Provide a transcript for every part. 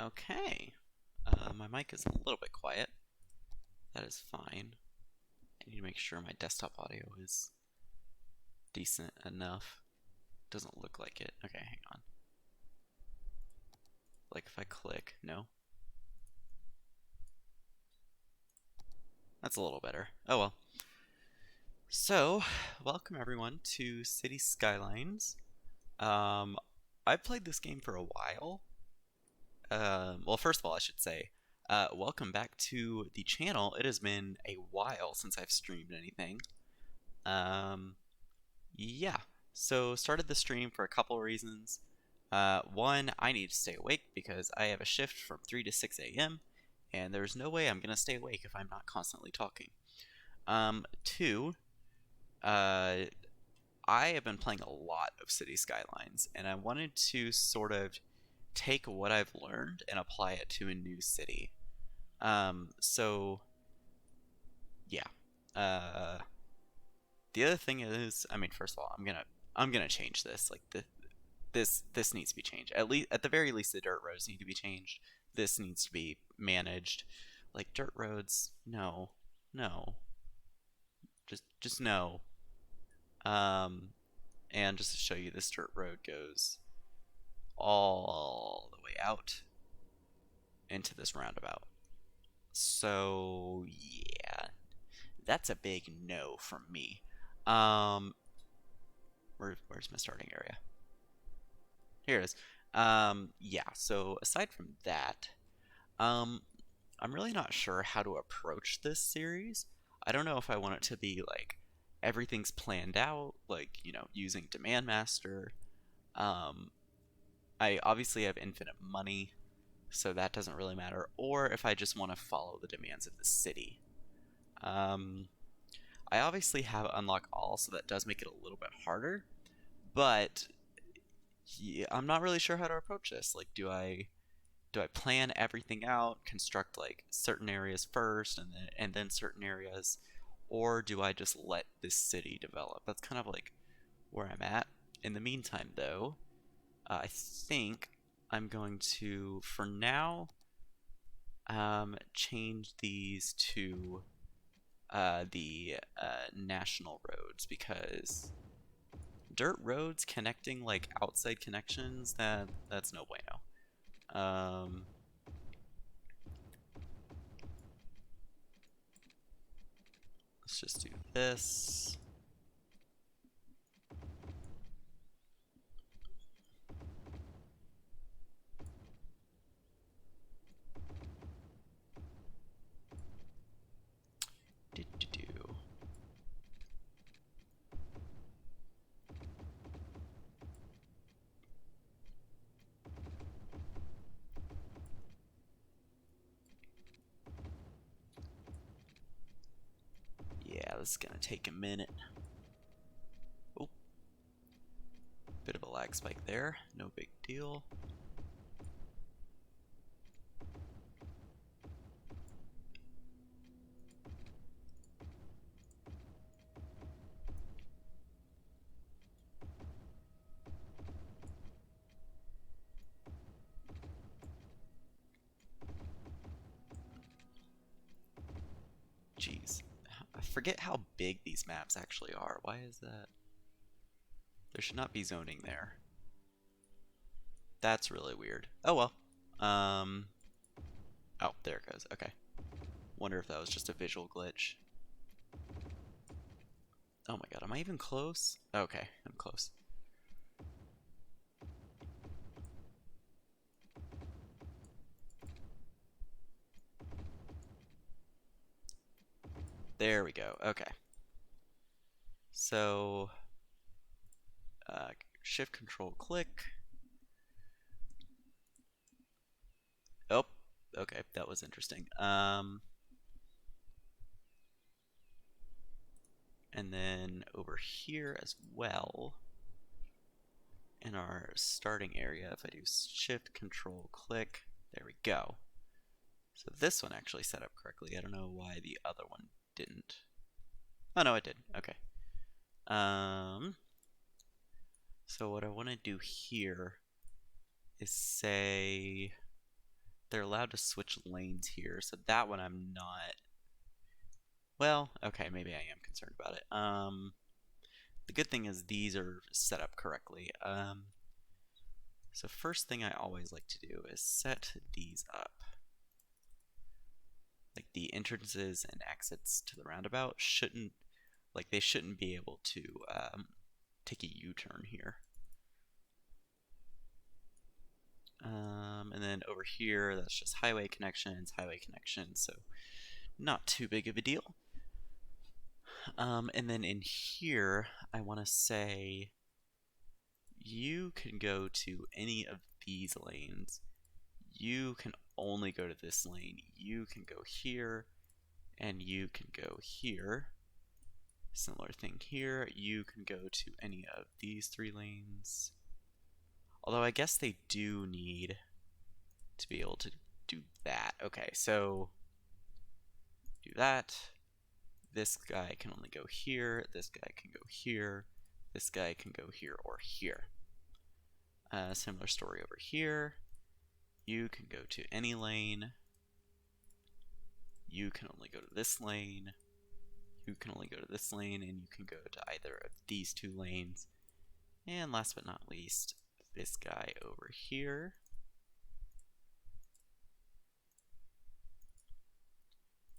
Okay. My mic is a little bit quiet. That is fine. I need to make sure my desktop audio is decent enough. Doesn't look like it. Okay, hang on. Like if I click, no. That's a little better. Oh well. So, welcome everyone to City Skylines. I've played this game for a while. Well, first of all, I should say, welcome back to the channel. It has been a while since I've streamed anything. Yeah. So started the stream for a couple of reasons. One, I need to stay awake because I have a shift from 3 to 6 a.m. and there's no way I'm gonna stay awake if I'm not constantly talking. Two, I have been playing a lot of City Skylines, and I wanted to sort of take what I've learned and apply it to a new city. So yeah. The other thing is, I mean, first of all, I'm gonna change this. Like this needs to be changed. At the very least, the dirt roads need to be changed. This needs to be managed. Like dirt roads, no, no, just no. Um, and just to show you, this dirt road goes all the way out into this roundabout. So yeah, that's a big no from me. Um, where's my starting area? Here it is. Yeah. So aside from that, um, I'm really not sure how to approach this series. I don't know if I want it to be like everything's planned out, like, using Demand Master. Um, I obviously have infinite money, so that doesn't really matter. Or if I just want to follow the demands of the city. Um, I obviously have unlock all, so that does make it a little bit harder. But yeah, I'm not really sure how to approach this. Like, do I plan everything out, construct like certain areas first and then certain areas, or do I just let this city develop? That's kind of like where I'm at. In the meantime, though, I think I'm going to, for now, change these to the national roads because dirt roads connecting like outside connections, that's no bueno. Let's just do this. Do. Yeah, this is gonna take a minute. Oh, bit of a lag spike there. No big deal. Jeez. I forget how big these maps actually are. Why is that? There should not be zoning there. That's really weird. Oh well. Oh, there it goes. Okay. Wonder if that was just a visual glitch. Oh my god, am I even close? Okay, I'm close. There we go. Okay. So, shift control click. Oh, okay, that was interesting. And then over here as well, in our starting area, if I do shift control click, there we go. So this one actually set up correctly. I don't know why the other one didn't. Oh no, it did. Okay. So what I want to do here is say they're allowed to switch lanes here, so that one I'm not. Well, okay, maybe I am concerned about it. The good thing is these are set up correctly. So first thing I always like to do is set these up. Like the entrances and exits to the roundabout shouldn't, like they shouldn't be able to take a U-turn here. And then over here, that's just highway connections, so not too big of a deal. And then in here, I want to say you can go to any of these lanes. You can only go to this lane. You can go here, and you can go here. Similar thing here. You can go to any of these 3 lanes. Although I guess they do need to be able to do that. Okay, so do that. This guy can only go here. This guy can go here. This guy can go here or here. Similar story over here. You can go to any lane. You can only go to this lane. You can only go to this lane, and you can go to either of these 2 lanes. And last but not least, this guy over here.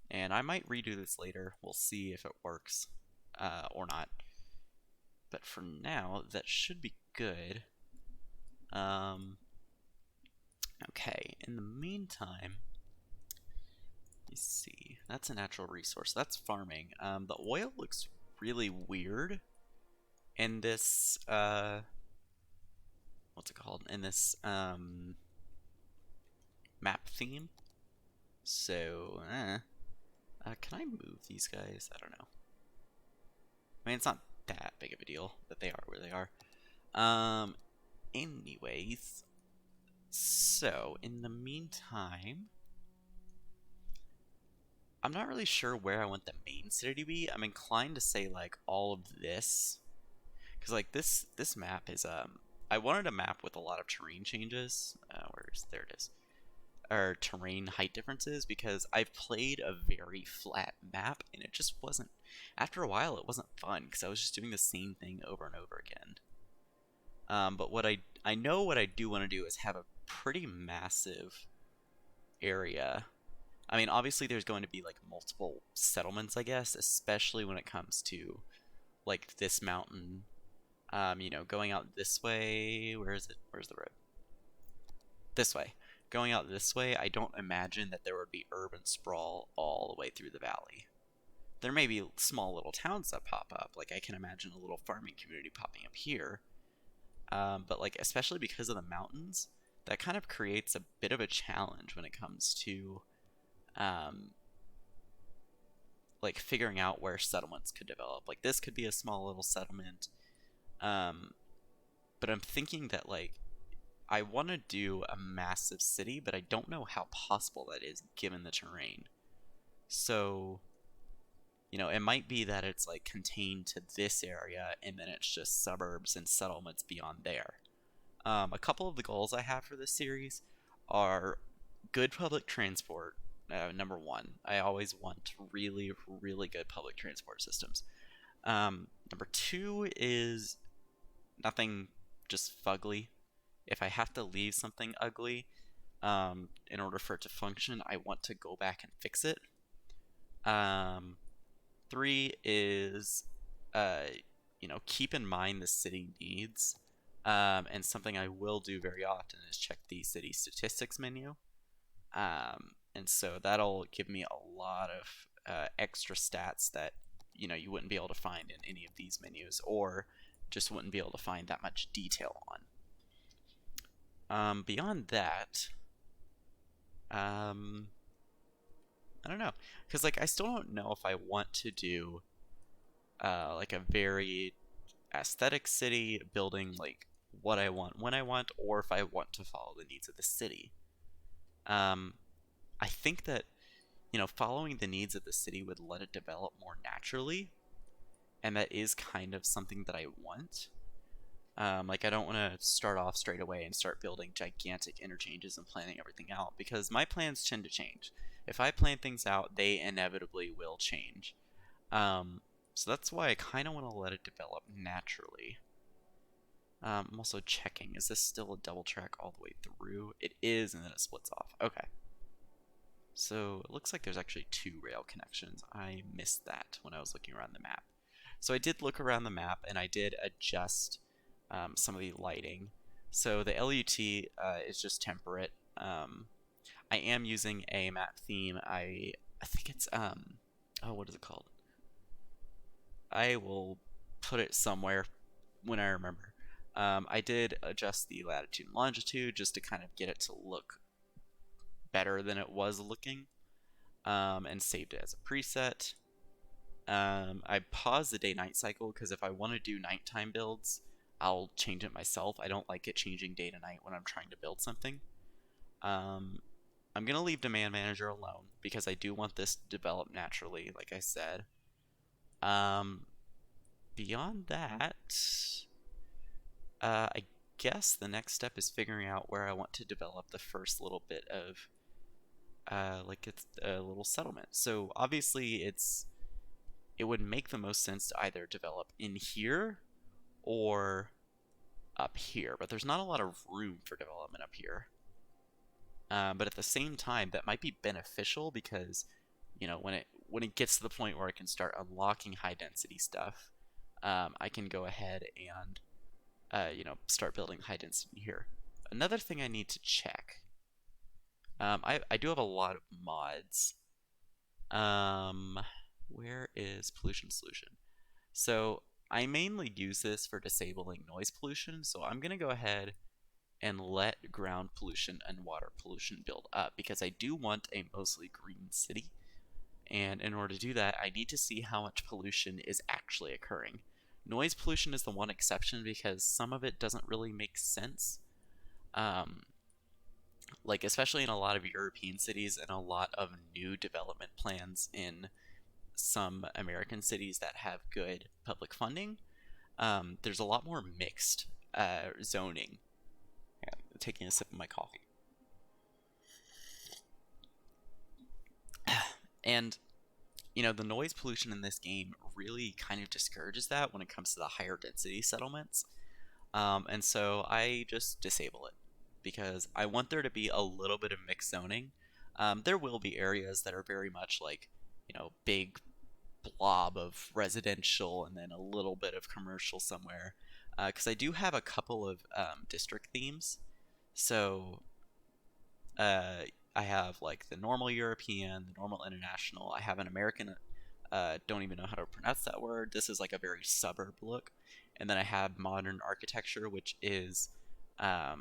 And I might redo this later. We'll see if it works or not. But for now, that should be good. Okay, in the meantime, let's see. That's a natural resource. That's farming. The oil looks really weird in this, what's it called? In this map theme. So, can I move these guys? I don't know. I mean, it's not that big of a deal that they are where they are. Anyways, so in the meantime, I'm not really sure where I want the main city to be. I'm inclined to say like all of this, because like this map is I wanted a map with a lot of terrain changes. There it is. Or terrain height differences, because I've played a very flat map and it just wasn't, after a while it wasn't fun because I was just doing the same thing over and over again. But what I know what I do want to do is have a pretty massive area. I mean, obviously there's going to be like multiple settlements, I guess, especially when it comes to like this mountain. You know, going out this way. Where is it? Where's the road? This way. Going out this way, I don't imagine that there would be urban sprawl all the way through the valley. There may be small little towns that pop up. Like I can imagine a little farming community popping up here. But like especially because of the mountains, that kind of creates a bit of a challenge when it comes to like figuring out where settlements could develop. Like this could be a small little settlement. But I'm thinking that like I want to do a massive city, but I don't know how possible that is given the terrain. So, you know, it might be that it's like contained to this area and then it's just suburbs and settlements beyond there. A couple of the goals I have for this series are good public transport. Number 1, I always want really, really good public transport systems. Number 2 is nothing just fugly. If I have to leave something ugly in order for it to function, I want to go back and fix it. 3 is, you know, keep in mind the city needs. And something I will do very often is check the city statistics menu. And so that'll give me a lot of extra stats that, you know, you wouldn't be able to find in any of these menus, or just wouldn't be able to find that much detail on. Beyond that, I don't know, because like I still don't know if I want to do like a very aesthetic city building like what I want when I want, or if I want to follow the needs of the city. I think that, you know, following the needs of the city would let it develop more naturally, and that is kind of something that I want. Like, I don't want to start off straight away and start building gigantic interchanges and planning everything out, because my plans tend to change. If I plan things out, they inevitably will change. Um, so that's why I kind of want to let it develop naturally. I'm also checking, is this still a double track all the way through? It is, and then it splits off. Okay. So it looks like there's actually 2 rail connections. I missed that when I was looking around the map. So I did look around the map, and I did adjust some of the lighting. So the LUT is just temperate. I am using a map theme. I think it's oh, what is it called? I will put it somewhere when I remember. I did adjust the latitude and longitude just to kind of get it to look better than it was looking, and saved it as a preset. I paused the day-night cycle because if I want to do nighttime builds, I'll change it myself. I don't like it changing day to night when I'm trying to build something. I'm going to leave Demand Manager alone because I do want this to develop naturally, like I said. Beyond that, I guess the next step is figuring out where I want to develop the first little bit of like it's a little settlement. So obviously it would make the most sense to either develop in here or up here, but there's not a lot of room for development up here. But at the same time, that might be beneficial because, you know, when it gets to the point where I can start unlocking high density stuff, I can go ahead and you know, start building high density here. Another thing I need to check. I do have a lot of mods. Where is pollution solution? So I mainly use this for disabling noise pollution, so I'm going to go ahead and let ground pollution and water pollution build up because I do want a mostly green city. And in order to do that, I need to see how much pollution is actually occurring. Noise pollution is the one exception because some of it doesn't really make sense. Like, especially in a lot of European cities and a lot of new development plans in some American cities that have good public funding, there's a lot more mixed zoning. Yeah, I'm taking a sip of my coffee. And, you know, the noise pollution in this game really kind of discourages that when it comes to the higher density settlements. And so I just disable it because I want there to be a little bit of mixed zoning. There will be areas that are very much like, you know, big blob of residential and then a little bit of commercial somewhere. Because I do have a couple of district themes. So I have like the normal European, the normal international. I have an American. Don't even know how to pronounce that word. This is like a very suburb look. And then I have modern architecture, which is not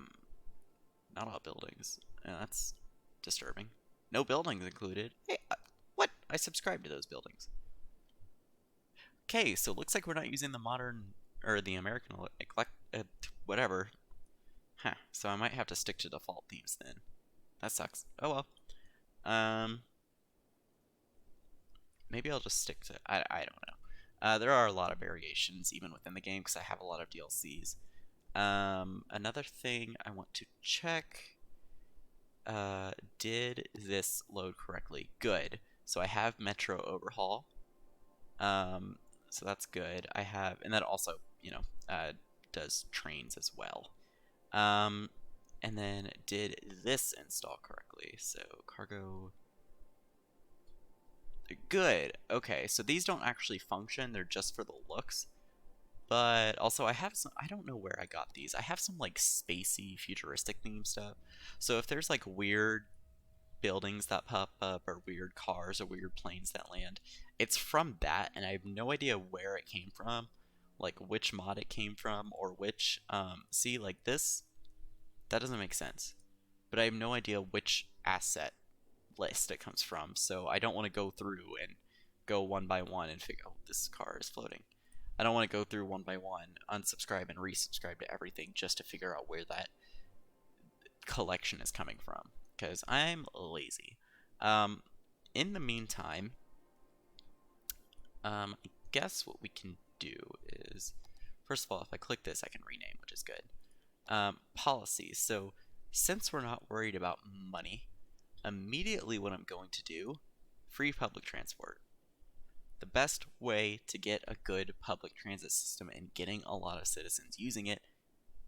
all buildings. That's disturbing. No buildings included. Hey, what? I subscribe to those buildings. Okay, so it looks like we're not using the modern or the American whatever. Huh. So I might have to stick to default themes then. That sucks. Oh well. Um, maybe I'll just stick to. I don't know. There are a lot of variations even within the game because I have a lot of DLCs. Another thing I want to check. Did this load correctly? Good. So I have Metro Overhaul. So that's good. I have, and that also, you know, does trains as well. And then did this install correctly? So cargo. Good. Okay, so these don't actually function. They're just for the looks. But also I have some, I don't know where I got these. I have some like spacey futuristic theme stuff. So if there's like weird buildings that pop up or weird cars or weird planes that land, it's from that, and I have no idea where it came from, like which mod it came from or which see, like this, that doesn't make sense, but I have no idea which asset list it comes from, so I don't want to go through and go one by one and figure, oh, this car is floating. I don't want to go through one by one, unsubscribe and resubscribe to everything just to figure out where that collection is coming from, because I'm lazy. In the meantime, I guess what we can do is first of all, if I click this, I can rename, which is good. Policies. So since we're not worried about money, immediately what I'm going to do, free public transport. The best way to get a good public transit system and getting a lot of citizens using it,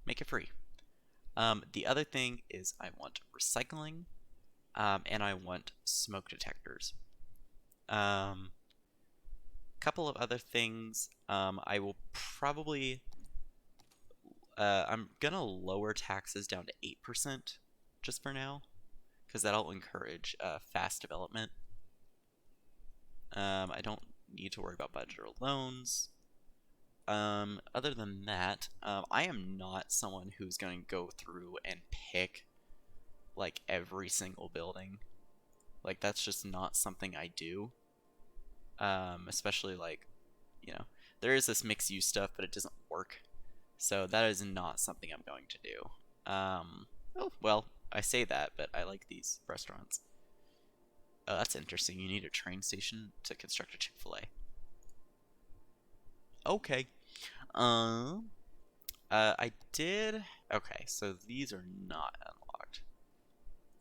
make it free. The other thing is I want recycling, and I want smoke detectors. Couple of other things. I will probably I'm gonna lower taxes down to 8% just for now, because that'll encourage fast development. I don't need to worry about budget or loans. Other than that, I am not someone who's going to go through and pick like every single building. Like that's just not something I do. Especially like, there is this mixed use stuff, but it doesn't work. So that is not something I'm going to do. Oh, well, I say that, but I like these restaurants. Oh, that's interesting. You need a train station to construct a Chick-fil-A. Okay. I did. Okay, so these are not unlocked.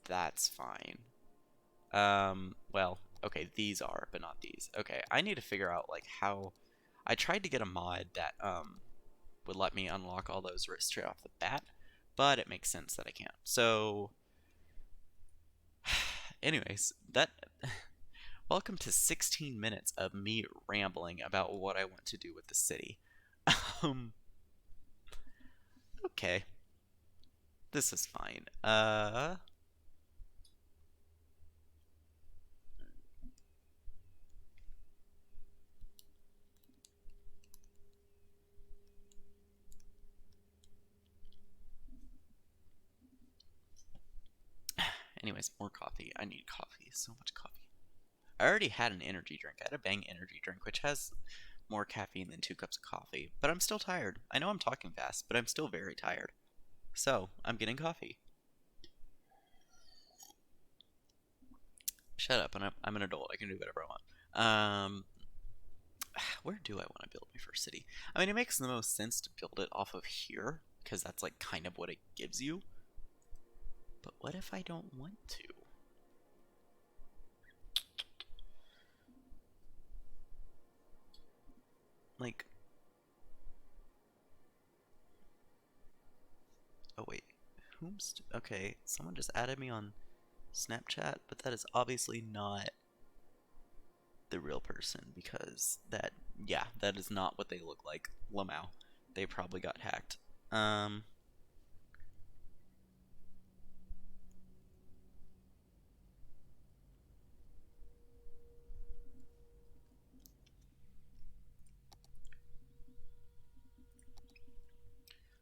That's fine. Well, okay, these are, but not these. Okay, I need to figure out like how. I tried to get a mod that would let me unlock all those straight off the bat, but it makes sense that I can't. So, anyways, that. Welcome to 16 minutes of me rambling about what I want to do with the city. Okay. This is fine. Anyways, more coffee. I need coffee. So much coffee. I already had an energy drink. I had a Bang energy drink, which has more caffeine than 2 cups of coffee. But I'm still tired. I know I'm talking fast, but I'm still very tired. So, I'm getting coffee. Shut up, I'm an adult. I can do whatever I want. Where do I want to build my first city? I mean, it makes the most sense to build it off of here, because that's like kind of what it gives you. But what if I don't want to? Like, oh wait, okay, someone just added me on Snapchat, but that is obviously not the real person, because that is not what they look like. Lamau. They probably got hacked.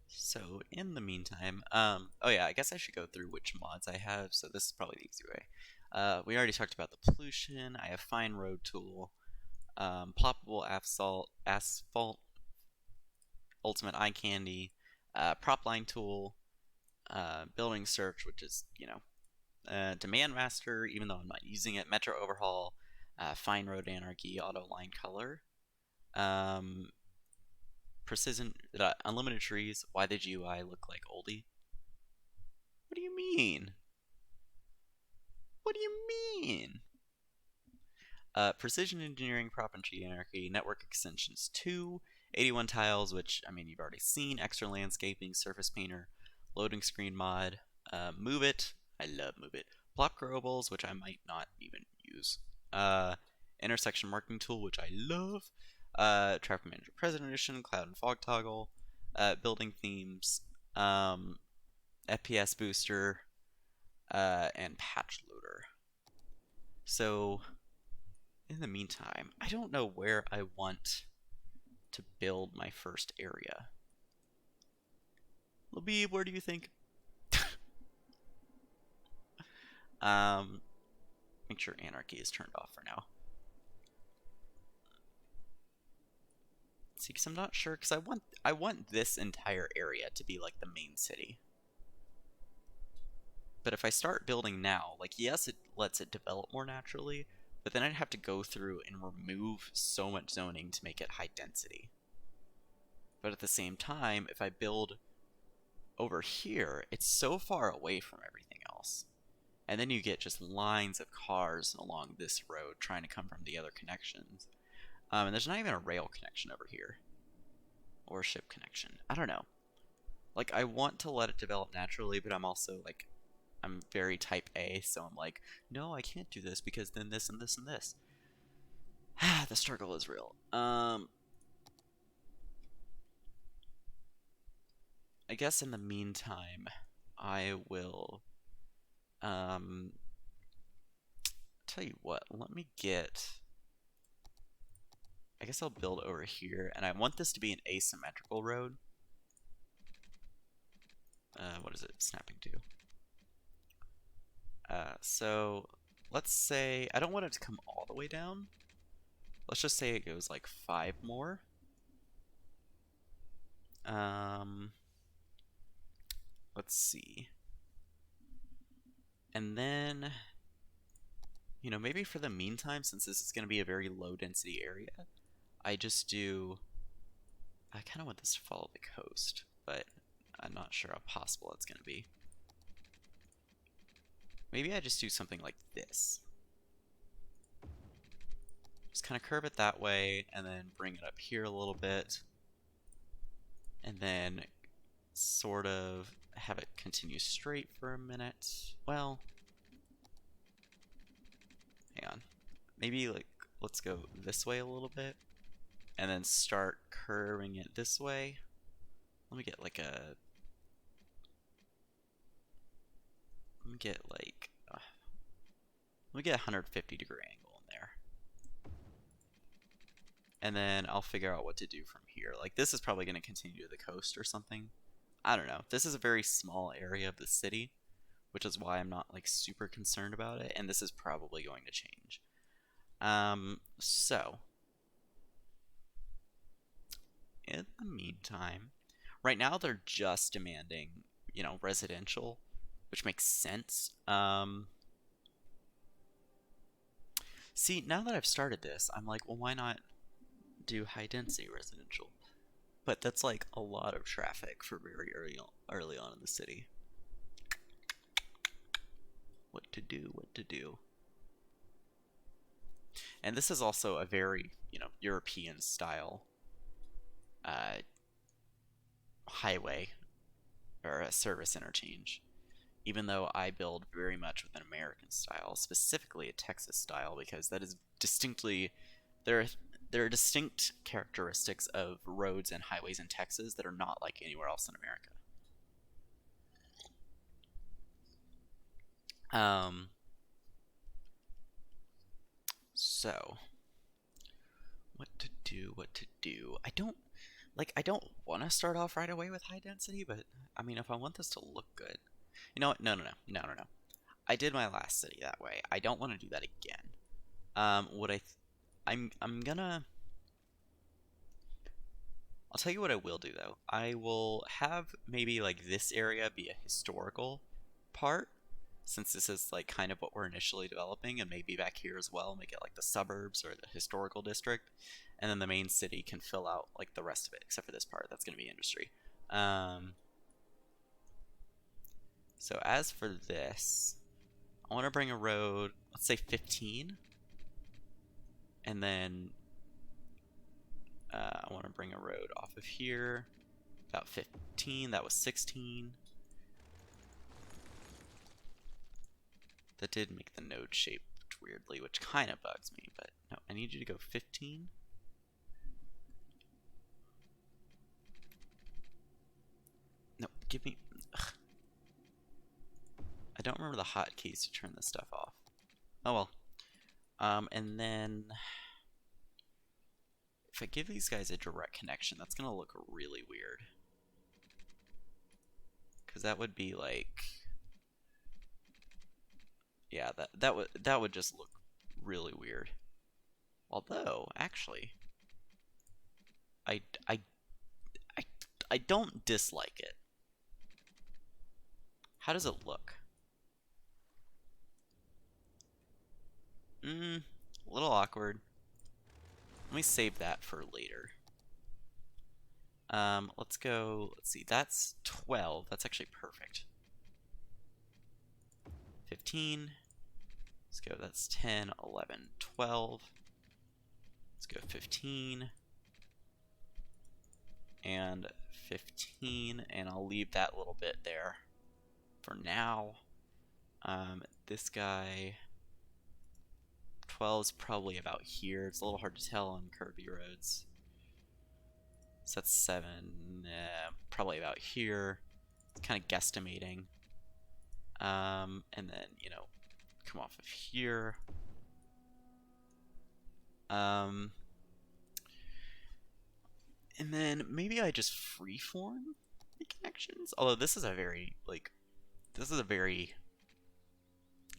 So in the meantime, oh yeah, I guess I should go through which mods I have. So this is probably the easy way. We already talked about the pollution. I have fine road tool, ploppable asphalt, ultimate eye candy, prop line tool, building search, which is demand master, even though I'm not using it, metro overhaul, fine road anarchy, auto line color, um, precision, unlimited trees. Why the GUI look like oldie? What do you mean? What do you mean? Precision engineering, prop and tree anarchy, network extensions 2, 81 tiles, which I mean you've already seen, extra landscaping, surface painter, loading screen mod, move it. I love move it. Plop growables, which I might not even use. Intersection marking tool, which I love. Traffic manager president edition, cloud and fog toggle, building themes, FPS booster, and patch loader. So in the meantime, I don't know where I want to build my first area. Labib, where do you think? Make sure anarchy is turned off for now. See, because I'm not sure, because I want this entire area to be like the main city. But if I start building now, like yes, it lets it develop more naturally, but then I'd have to go through and remove so much zoning to make it high density. But at the same time, if I build over here, it's so far away from everything else. And then you get just lines of cars along this road trying to come from the other connections. And there's not even a rail connection over here. Or a ship connection. I don't know. Like, I want to let it develop naturally, but I'm also, like, I'm very type A, so I'm like, no, I can't do this because then this and this and this. The struggle is real. I guess in the meantime, I will, tell you what, let me get, I guess I'll build over here, and I want this to be an asymmetrical road. What is it snapping to? So let's say, I don't want it to come all the way down. Let's just say it goes like 5 more. Let's see. And then, you know, maybe for the meantime, since this is going to be a very low density area, I just do, I kind of want this to follow the coast, but I'm not sure how possible it's going to be. Maybe I just do something like this. Just kind of curve it that way, and then bring it up here a little bit. And then sort of have it continue straight for a minute. Well, hang on. Maybe, like, let's go this way a little bit. And then start curving it this way. Let me get like a... Let me get like... let me get a 150-degree angle in there. And then I'll figure out what to do from here. Like, this is probably going to continue to the coast or something. I don't know. This is a very small area of the city, which is why I'm not, like, super concerned about it. And this is probably going to change. So... in the meantime, right now they're just demanding, you know, residential, which makes sense. See, now that I've started this, I'm like, well, why not do high density residential? But that's like a lot of traffic for very early on in the city. What to do, what to do. And this is also a very, you know, European style highway or a service interchange, even though I build very much with an American style, specifically a Texas style, because that is distinctly, there are distinct characteristics of roads and highways in Texas that are not like anywhere else in America. So what to do? I don't want to start off right away with high density, but I mean, if I want this to look good, you know what? No. I did my last city that way. I don't want to do that again. I'm gonna. I'll tell you what I will do though. I will have maybe like this area be a historical part, since this is like kind of what we're initially developing, and maybe back here as well, make it like the suburbs or the historical district, and then the main city can fill out like the rest of it, except for this part. That's going to be industry. So as for this, I want to bring a road, let's say 15, and then I want to bring a road off of here, about 15, that was 16. That did make the node shaped weirdly, which kind of bugs me, but no, I need you to go 15. No, give me... Ugh. I don't remember the hotkeys to turn this stuff off. Oh well. And then... if I give these guys a direct connection, that's going to look really weird. Because that would be like... yeah, that would just look really weird. Although, actually... I don't dislike it. How does it look? A little awkward. Let me save that for later. Let's go, let's see, that's 12. That's actually perfect. 15. Let's go, that's 10, 11, 12. Let's go 15. And 15, and I'll leave that little bit there for now. This guy, 12 is probably about here. It's a little hard to tell on curvy roads. So that's 7, probably about here. It's kind of guesstimating. And then, you know, come off of here. And then maybe I just freeform the connections. Although this is a very, like, this is a very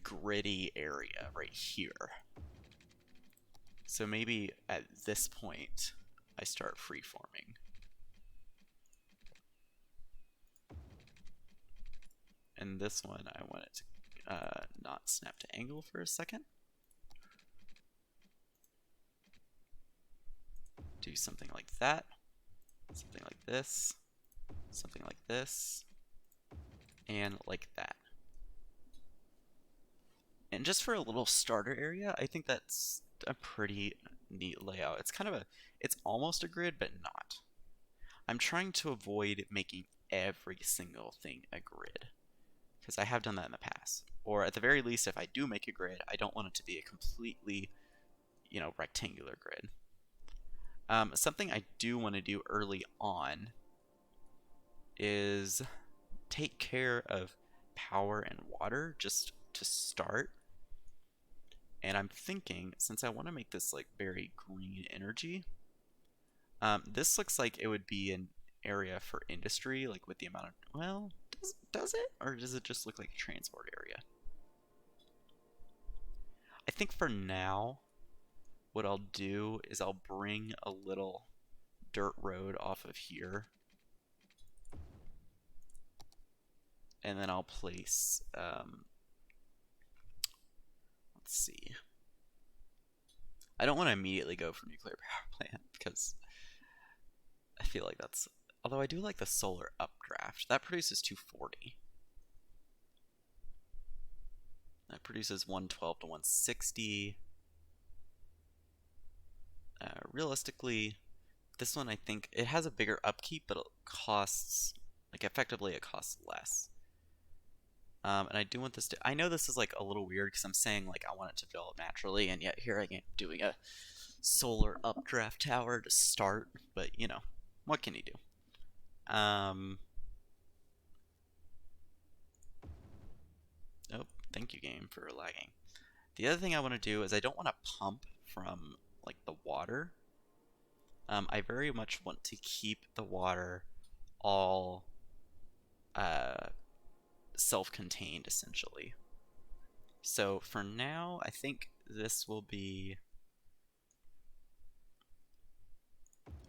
gritty area right here. So maybe at this point, I start freeforming. And this one, I want it to not snap to angle for a second. Do something like that. Something like this. Something like this. And like that. And just for a little starter area, I think that's a pretty neat layout. It's kind of a, it's almost a grid, but not. I'm trying to avoid making every single thing a grid, because I have done that in the past. Or at the very least, if I do make a grid, I don't want it to be a completely, you know, rectangular grid. Something I do want to do early on is take care of power and water just to start. And I'm thinking, since I want to make this like very green energy, this looks like it would be an area for industry, like with the amount of, well, does it? Or does it just look like a transport area? I think for now, what I'll do is I'll bring a little dirt road off of here. And then I'll place, let's see. I don't want to immediately go for nuclear power plant because I feel like that's, although I do like the solar updraft. That produces 240. That produces 112 to 160. Realistically, this one I think it has a bigger upkeep, but it costs, like effectively it costs less. And I do want this to, I know this is like a little weird because I'm saying like I want it to develop naturally, and yet here I am doing a solar updraft tower to start, but you know, what can you do? Oh, thank you, game, for lagging. The other thing I want to do is I don't want to pump from like the water. I very much want to keep the water all self-contained, essentially. So for now, I think this will be,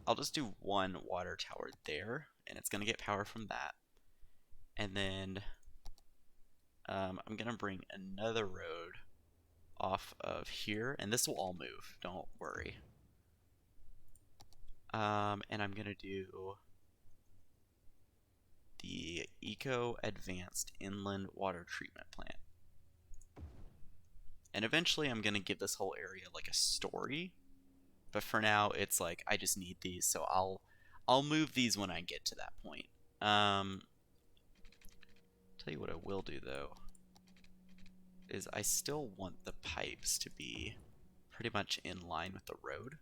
I'll just do one water tower there, and it's going to get power from that. And then I'm going to bring another road off of here, and this will all move, don't worry. And I'm going to do the Eco Advanced Inland Water Treatment Plant. And eventually I'm going to give this whole area like a story, but for now it's like I just need these, so I'll move these when I get to that point. Tell you what I will do though is I still want the pipes to be pretty much in line with the road.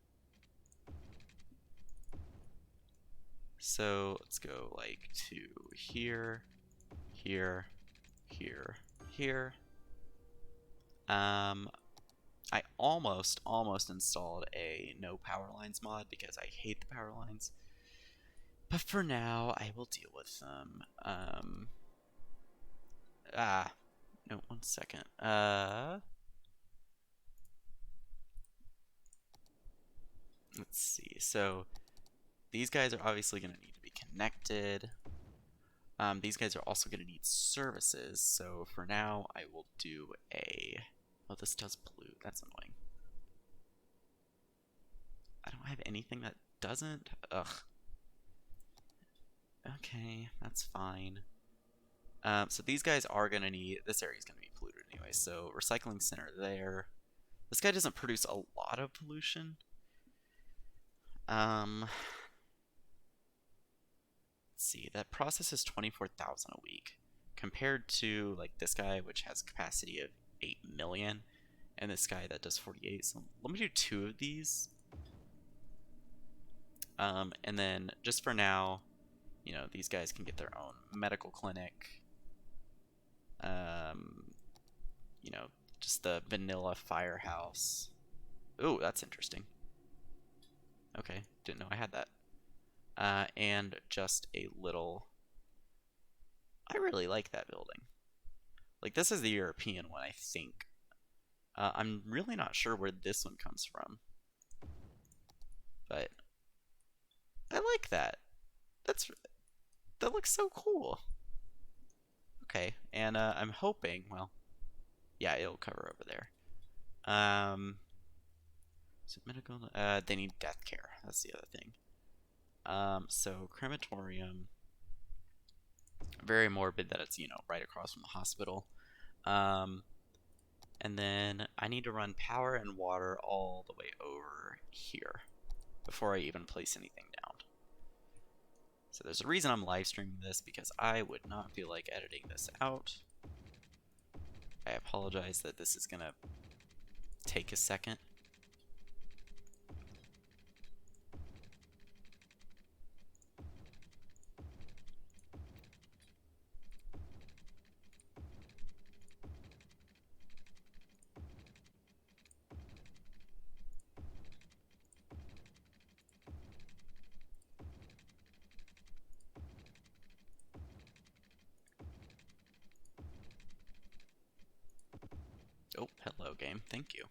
So let's go like to here, here, here, here. I almost installed a no power lines mod because I hate the power lines. But for now, I will deal with them. No, one second. Let's see. So these guys are obviously going to need to be connected. These guys are also going to need services. So for now, I will do a, oh, this does blue. That's annoying. I don't have anything that doesn't. Ugh. Okay, that's fine. So these guys are gonna need, this area is gonna be polluted anyway. So recycling center there. This guy doesn't produce a lot of pollution. Let's see, that processes 24,000 a week compared to like this guy, which has capacity of 8 million, and this guy that does 48. So let me do 2 of these. And then just for now, you know, these guys can get their own medical clinic. You know, just the vanilla firehouse. Ooh, that's interesting. Okay, didn't know I had that. And just a little. I really like that building. Like, this is the European one, I think. I'm really not sure where this one comes from, but I like that. That looks so cool. Okay, and I'm hoping, well, yeah, it'll cover over there. So medical, they need death care. That's the other thing. So crematorium, very morbid that it's, you know, right across from the hospital. And then I need to run power and water all the way over here before I even place anything down. So there's a reason I'm live streaming this, because I would not feel like editing this out. I apologize that this is gonna take a second. Oh, hello game, thank you.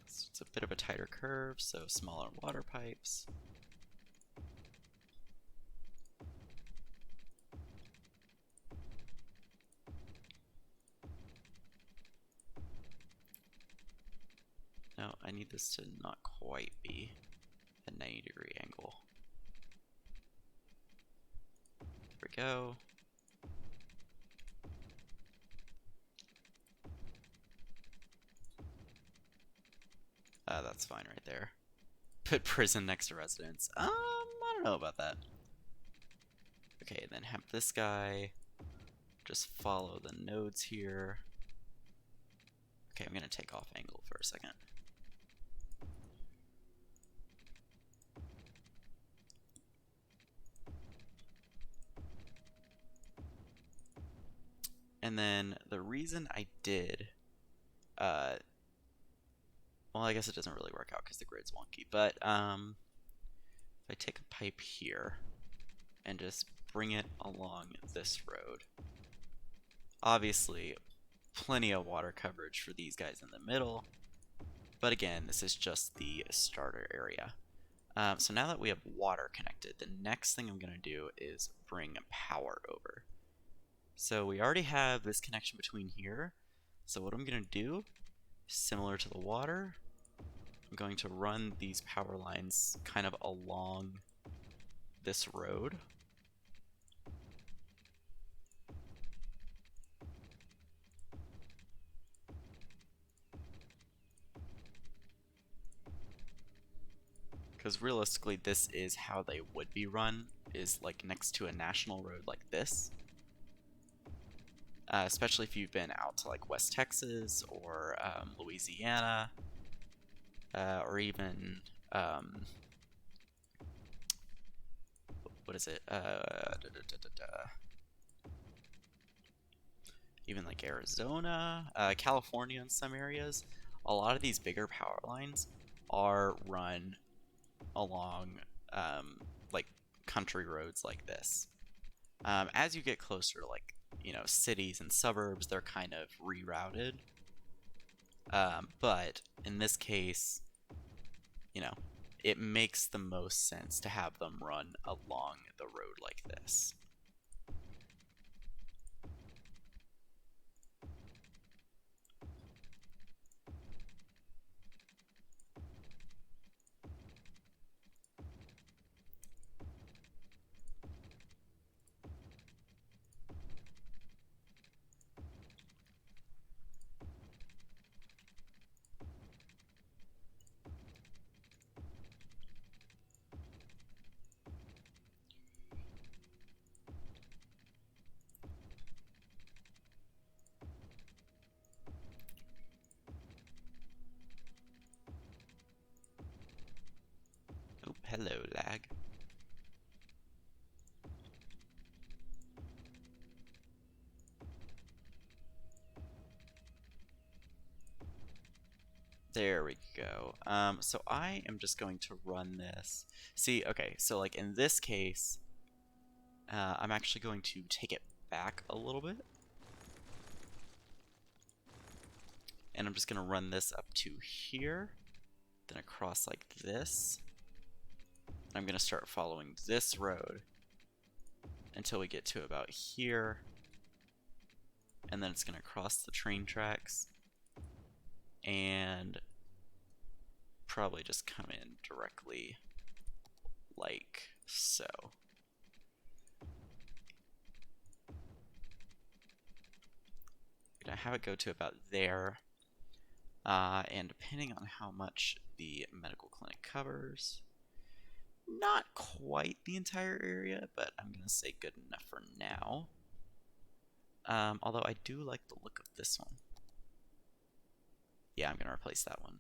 So it's a bit of a tighter curve, so smaller water pipes. No, I need this to not quite be a 90-degree angle. There we go. That's fine right there. Put prison next to residence. I don't know about that. Okay, then have this guy just follow the nodes here. Okay, I'm gonna take off angle for a second. And then the reason I did, well, I guess it doesn't really work out because the grid's wonky, but if I take a pipe here and just bring it along this road, obviously plenty of water coverage for these guys in the middle, but again, this is just the starter area. So now that we have water connected, the next thing I'm going to do is bring power over. So we already have this connection between here. So what I'm going to do, similar to the water, I'm going to run these power lines kind of along this road. Because realistically, this is how they would be run, is like next to a national road like this. Especially if you've been out to like West Texas or Louisiana, or even what is it? Even like Arizona, California in some areas. A lot of these bigger power lines are run along like country roads like this. As you get closer to like, you know, cities and suburbs, they're kind of rerouted. But in this case, you know, it makes the most sense to have them run along the road like this. Hello, lag. There we go. So I am just going to run this. See, okay, so like in this case, I'm actually going to take it back a little bit. And I'm just going to run this up to here, then across like this. I'm going to start following this road until we get to about here. And then it's going to cross the train tracks and probably just come in directly like so. I'm going to have it go to about there. And depending on how much the medical clinic covers, not quite the entire area, but I'm going to say good enough for now. Although I do like the look of this one. Yeah, I'm going to replace that one.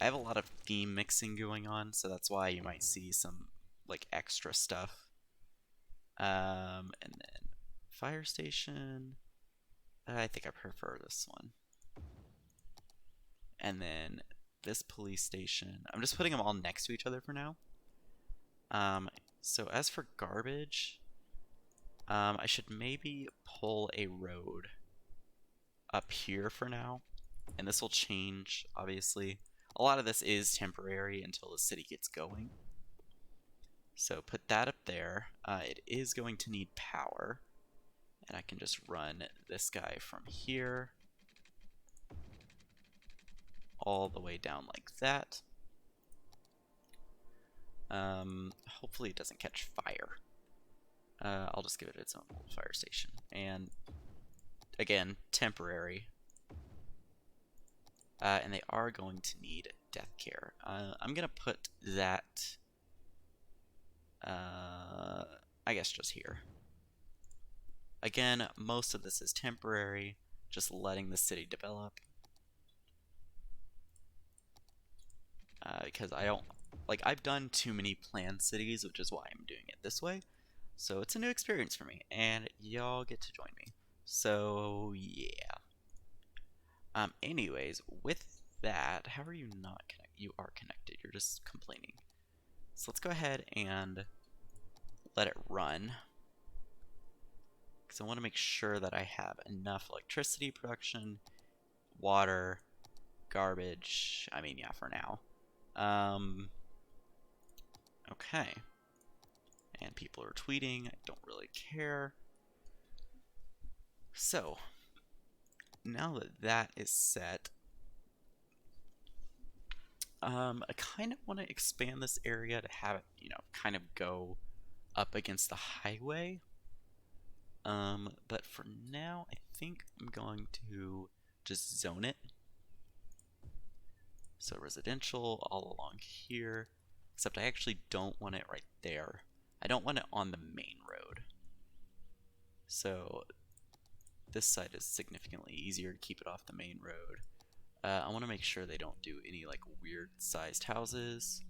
I have a lot of theme mixing going on, so that's why you might see some like extra stuff. And then fire station. I think I prefer this one. And then this police station. I'm just putting them all next to each other for now. So as for garbage, I should maybe pull a road up here for now. And this will change, obviously. A lot of this is temporary until the city gets going. So put that up there. It is going to need power. And I can just run this guy from here all the way down like that. Hopefully it doesn't catch fire. I'll just give it its own little fire station. And again, temporary. And they are going to need death care. I'm going to put that, I guess just here. Again, most of this is temporary, just letting the city develop. Because I don't, like, I've done too many planned cities, which is why I'm doing it this way. So it's a new experience for me, and y'all get to join me. So, yeah. Anyways, with that, how are you not connected? You are connected, you're just complaining. So let's go ahead and let it run. Because I want to make sure that I have enough electricity production, water, garbage. I mean, yeah, for now. Okay. And people are tweeting. I don't really care. So, now that that is set, I kind of want to expand this area to have it, you know, kind of go up against the highway. But for now, I think I'm going to just zone it. So residential all along here, except I actually don't want it right there. I don't want it on the main road. So this side is significantly easier to keep it off the main road. I want to make sure they don't do any like weird sized houses.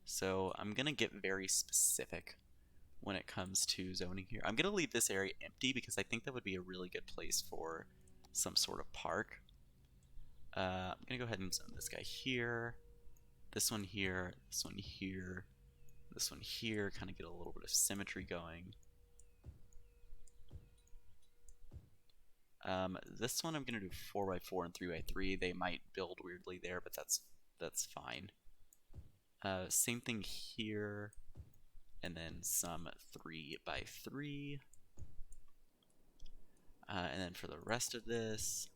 So I'm going to get very specific when it comes to zoning here. I'm going to leave this area empty because I think that would be a really good place for some sort of park. I'm going to go ahead and zone this guy here, this one here, this one here, this one here, kind of get a little bit of symmetry going. This one I'm going to do 4x4 and 3x3. They might build weirdly there, but that's fine. Same thing here, and then some 3x3. And then for the rest of this,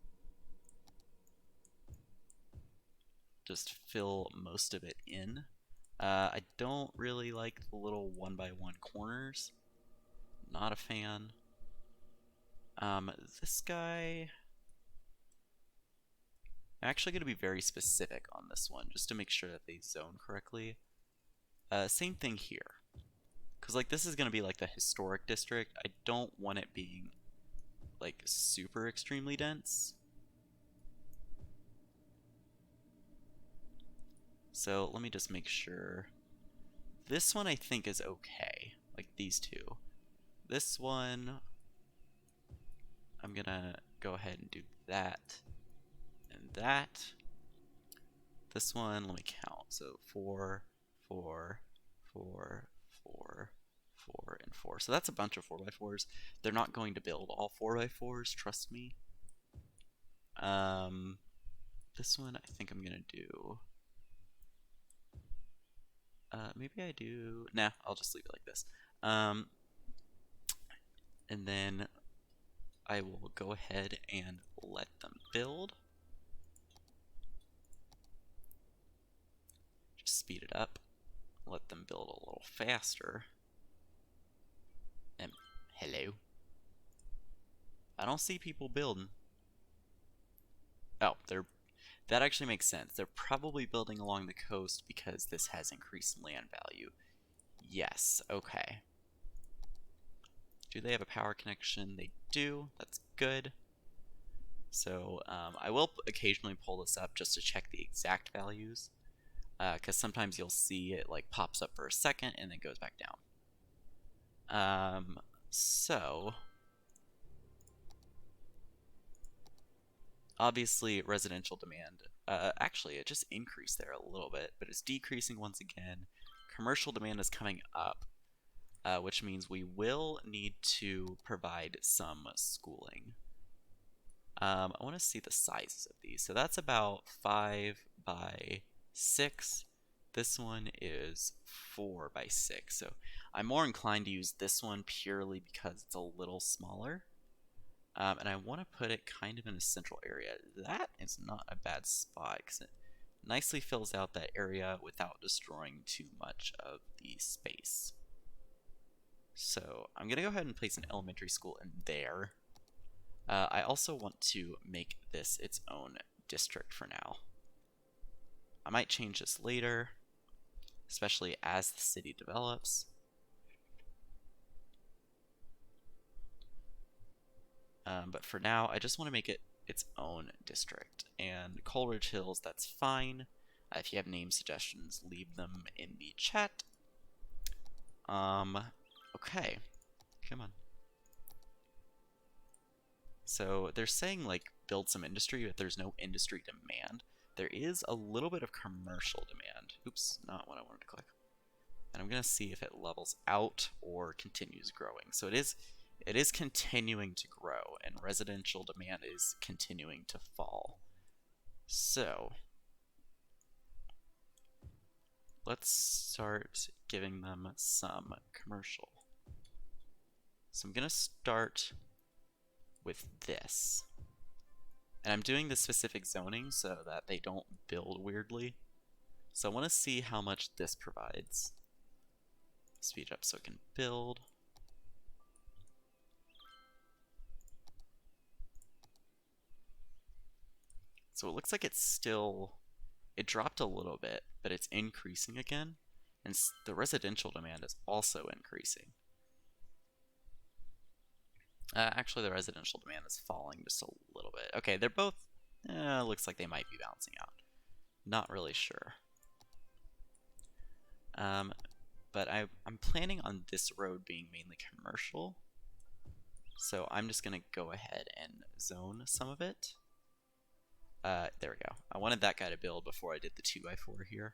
just fill most of it in. I don't really like the little 1x1 corners. Not a fan. This guy, I'm actually going to be very specific on this one, just to make sure that they zone correctly. Same thing here. Because, like, this is going to be, like, the historic district. I don't want it being, like, super extremely dense. So let me just make sure. This one I think is okay, like these two. This one, I'm gonna go ahead and do that and that. This one, let me count. So 4, 4, 4, 4, 4, and 4. So that's a bunch of 4x4s. They're not going to build all 4x4s, trust me. This one I think I'm gonna do. Maybe I do. Nah, I'll just leave it like this. And then I will go ahead and let them build. Just speed it up. Let them build a little faster. And hello. I don't see people building. Oh, that actually makes sense. They're probably building along the coast because this has increased land value. Yes, okay. Do they have a power connection? They do. That's good. So I will occasionally pull this up just to check the exact values, because sometimes you'll see it like pops up for a second and then goes back down. So obviously residential demand, actually it just increased there a little bit, but it's decreasing once again. Commercial demand is coming up, which means we will need to provide some schooling. I want to see the sizes of these. So that's about 5 by 6. This one is 4 by 6. So I'm more inclined to use this one purely because it's a little smaller. And I want to put it kind of in a central area. That is not a bad spot because it nicely fills out that area without destroying too much of the space. So I'm going to go ahead and place an elementary school in there. I also want to make this its own district for now. I might change this later, especially as the city develops. But for now, I just want to make it its own district. And Coleridge Hills, that's fine. If you have name suggestions, leave them in the chat. Okay, come on. So they're saying like build some industry, but there's no industry demand. There is a little bit of commercial demand. Oops, not what I wanted to click. And I'm gonna see if it levels out or continues growing. So it is continuing to grow, and residential demand is continuing to fall. So let's start giving them some commercial. So I'm gonna start with this. And I'm doing the specific zoning so that they don't build weirdly. So I want to see how much this provides. Speed up so it can build. So it looks like it dropped a little bit, but it's increasing again. And the residential demand is also increasing. Actually, the residential demand is falling just a little bit. Okay, they're both, looks like they might be balancing out. Not really sure. But I'm planning on this road being mainly commercial. So I'm just going to go ahead and zone some of it. There we go. I wanted that guy to build before I did the 2x4 here.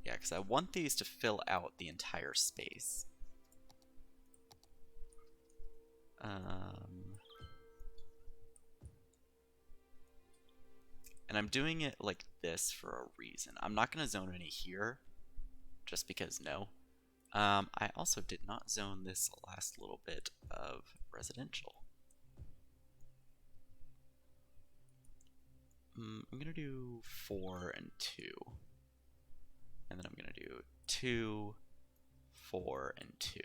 Yeah, because I want these to fill out the entire space. And I'm doing it like this for a reason. I'm not going to zone any here, just because no. I also did not zone this last little bit of residential. I'm going to do 4 and 2. And then I'm going to do 2, 4, and 2.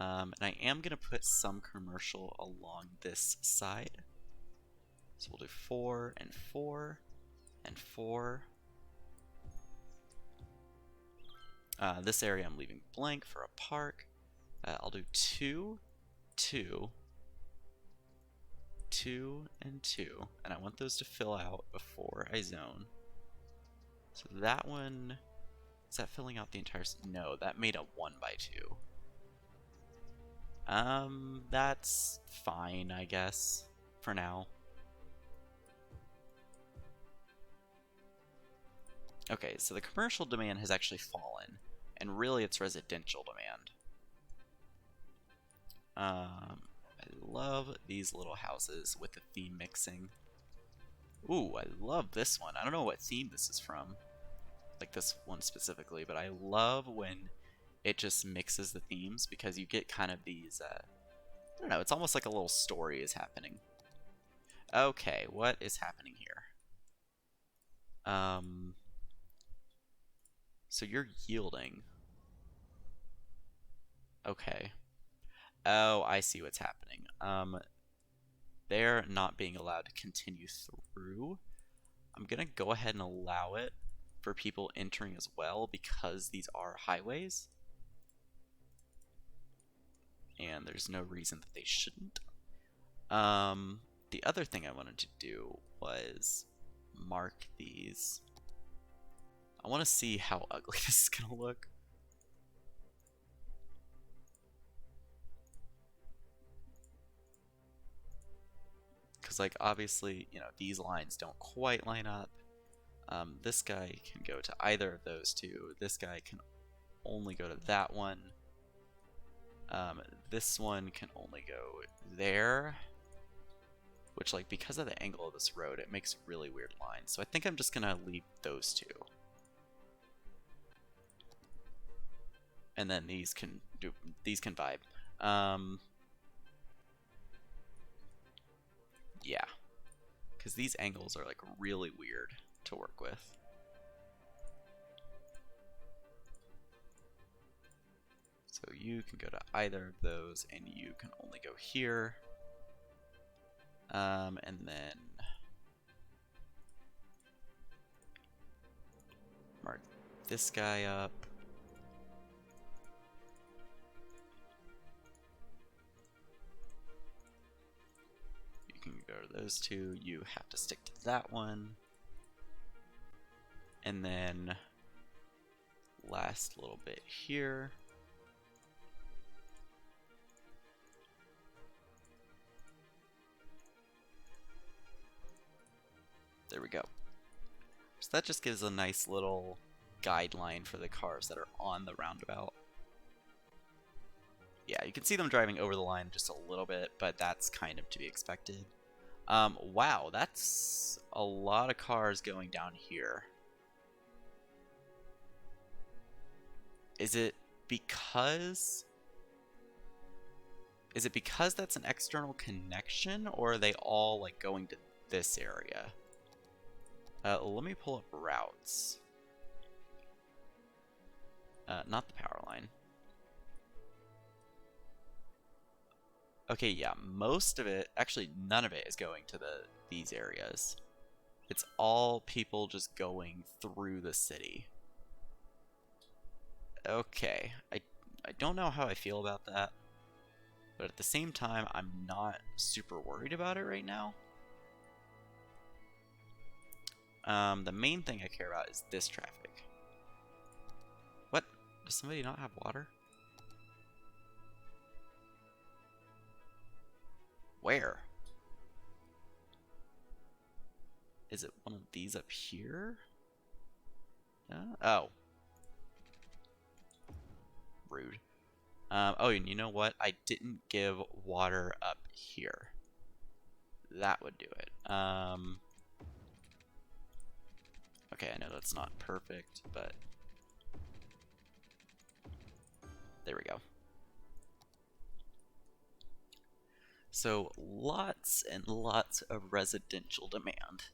And I am going to put some commercial along this side. So we'll do 4 and 4 and 4. This area I'm leaving blank for a park. I'll do 2, 2, 2 and 2, and I want those to fill out before I zone. So that one, is that filling out the entire? No, that made a 1 by 2. That's fine, I guess, for now. Okay, so the commercial demand has actually fallen, and really it's residential demand. I love these little houses with the theme mixing. Ooh, I love this one. I don't know what theme this is from, like this one specifically, but I love when it just mixes the themes because you get kind of these, I don't know, it's almost like a little story is happening. Okay, what is happening here? So you're yielding. Okay. Oh, I see what's happening. They're not being allowed to continue through. I'm gonna go ahead and allow it for people entering as well because these are highways. And there's no reason that they shouldn't. The other thing I wanted to do was mark these. I want to see how ugly this is gonna look. Because, like, obviously, you know, these lines don't quite line up. This guy can go to either of those two. This guy can only go to that one. This one can only go there. Which, like, because of the angle of this road, it makes really weird lines. So I think I'm just gonna leave those two. And then these can vibe. Yeah. Because these angles are, like, really weird to work with. So you can go to either of those, and you can only go here. And then mark this guy up. You can go to those two. You have to stick to that one. And then last little bit here. There we go. So that just gives a nice little guideline for the cars that are on the roundabout. Yeah, you can see them driving over the line just a little bit, but that's kind of to be expected. Wow, that's a lot of cars going down here. Is it because that's an external connection, or are they all like going to this area? Let me pull up routes. Not the power line. Okay, yeah, most of it, actually none of it is going to these areas. It's all people just going through the city. Okay, I don't know how I feel about that, but at the same time, I'm not super worried about it right now. The main thing I care about is this traffic. What? Does somebody not have water? Where? Is it one of these up here? Oh. Rude. Oh, and you know what? I didn't give water up here. That would do it. Okay, I know that's not perfect, but there we go. So lots and lots of residential demand.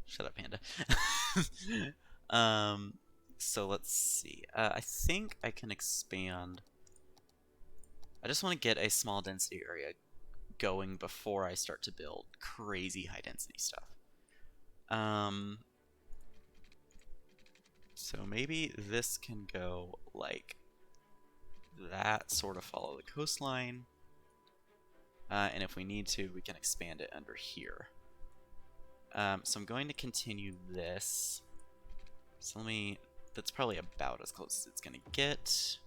Shut up, Panda. So let's see. I think I can expand. I just want to get a small density area going before I start to build crazy high density stuff. So maybe this can go like that sort of follow the coastline. And if we need to, we can expand it under here. So I'm going to continue this. So that's probably about as close as it's going to get.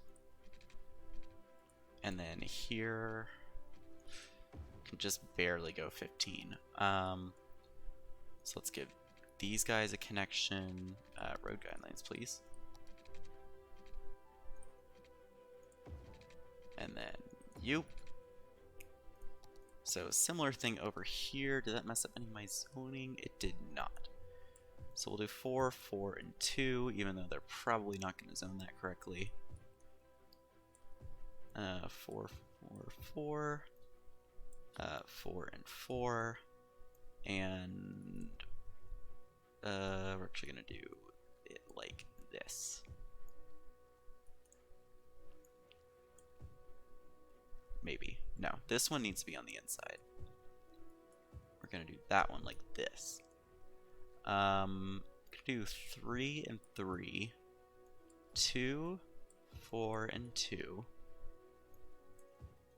And then here, can just barely go 15. So let's give these guys a connection. Road guidelines, please. And then you. So similar thing over here. Did that mess up any of my zoning? It did not. So we'll do 4, 4, and 2, even though they're probably not going to zone that correctly. 4, 4, 4, 4, and 4, and we're actually going to do it like this. Maybe. No, this one needs to be on the inside. We're going to do that one like this. Do 3 and 3, 2, 4, and 2,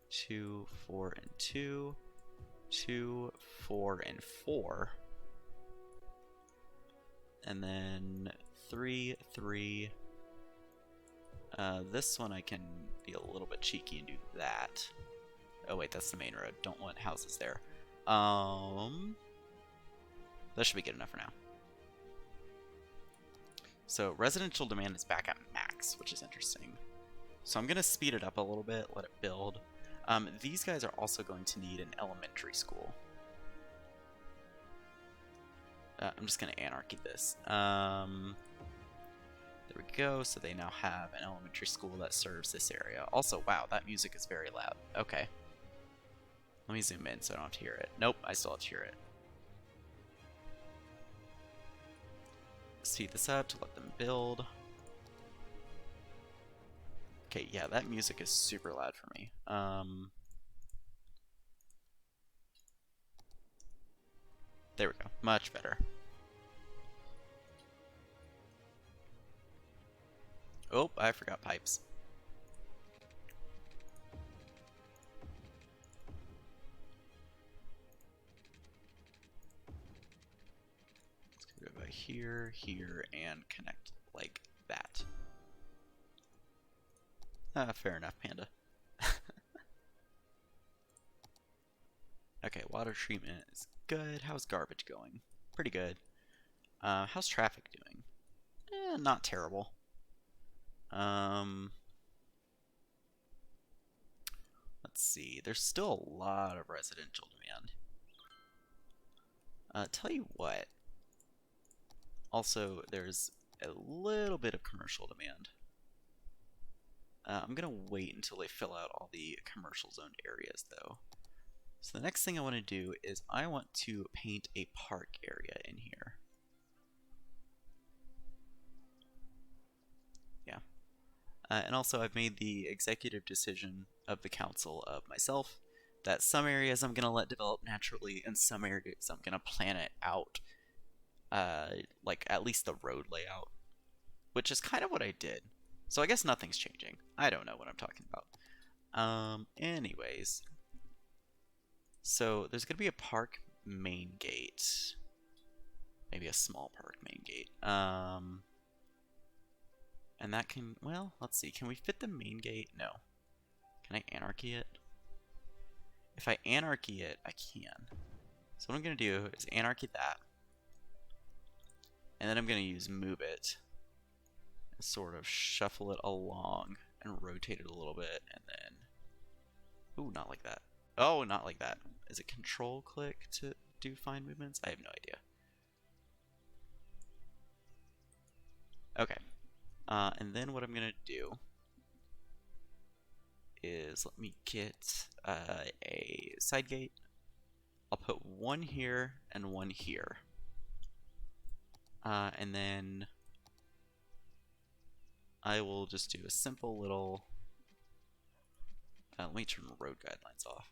2, 4, and 2, 2, 4, and 4, and then 3, 3. This one I can be a little bit cheeky and do that. Oh wait, that's the main road. Don't want houses there. That should be good enough for now. So residential demand is back at max, which is interesting. So I'm going to speed it up a little bit, let it build. These guys are also going to need an elementary school. I'm just going to anarchy this. There we go. So they now have an elementary school that serves this area. Also, wow, that music is very loud. Okay. Let me zoom in so I don't have to hear it. Nope, I still have to hear it. Speed this up to let them build. Okay, yeah, that music is super loud for me. There we go. Much better. Oh, I forgot pipes. Let's go by here, here, and connect like that. Fair enough, Panda. Okay, water treatment is good. How's garbage going? Pretty good. How's traffic doing? Not terrible. Let's see. There's still a lot of residential demand. Tell you what. Also, there's a little bit of commercial demand. I'm going to wait until they fill out all the commercial zoned areas, though. So the next thing I want to do is I want to paint a park area in here. Yeah. And also I've made the executive decision of the council of myself that some areas I'm going to let develop naturally and some areas I'm going to plan it out. Like at least the road layout, which is kind of what I did. So I guess nothing's changing. I don't know what I'm talking about. Anyways. So there's going to be a park main gate. Maybe a small park main gate. And that can, well, let's see. Can we fit the main gate? No. Can I anarchy it? If I anarchy it, I can. So what I'm going to do is anarchy that. And then I'm going to use move it. And sort of shuffle it along and rotate it a little bit. And then, ooh, not like that. Oh, not like that. Is it control click to do fine movements? I have no idea. Okay. And then what I'm going to do is let me get a side gate. I'll put one here and one here. And then I will just do a simple little... let me turn road guidelines off.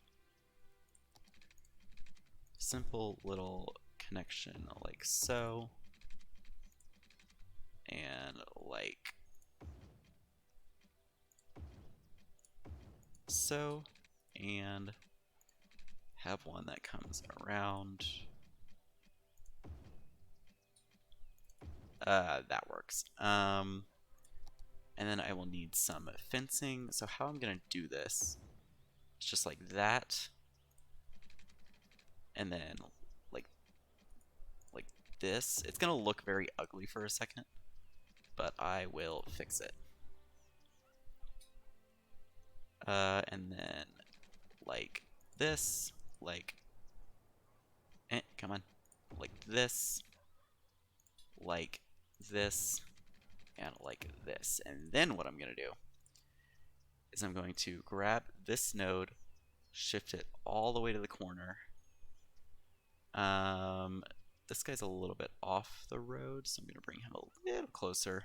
Simple little connection like so. And like so, and have one that comes around. That works. And then I will need some fencing. So how I'm gonna do this, it's just like that, and then like this. It's gonna look very ugly for a second, but I will fix it. And then like this, come on, like this, like this, and like this. And then what I'm gonna do is I'm going to grab this node, shift it all the way to the corner. This guy's a little bit off the road, so I'm gonna bring him a little closer.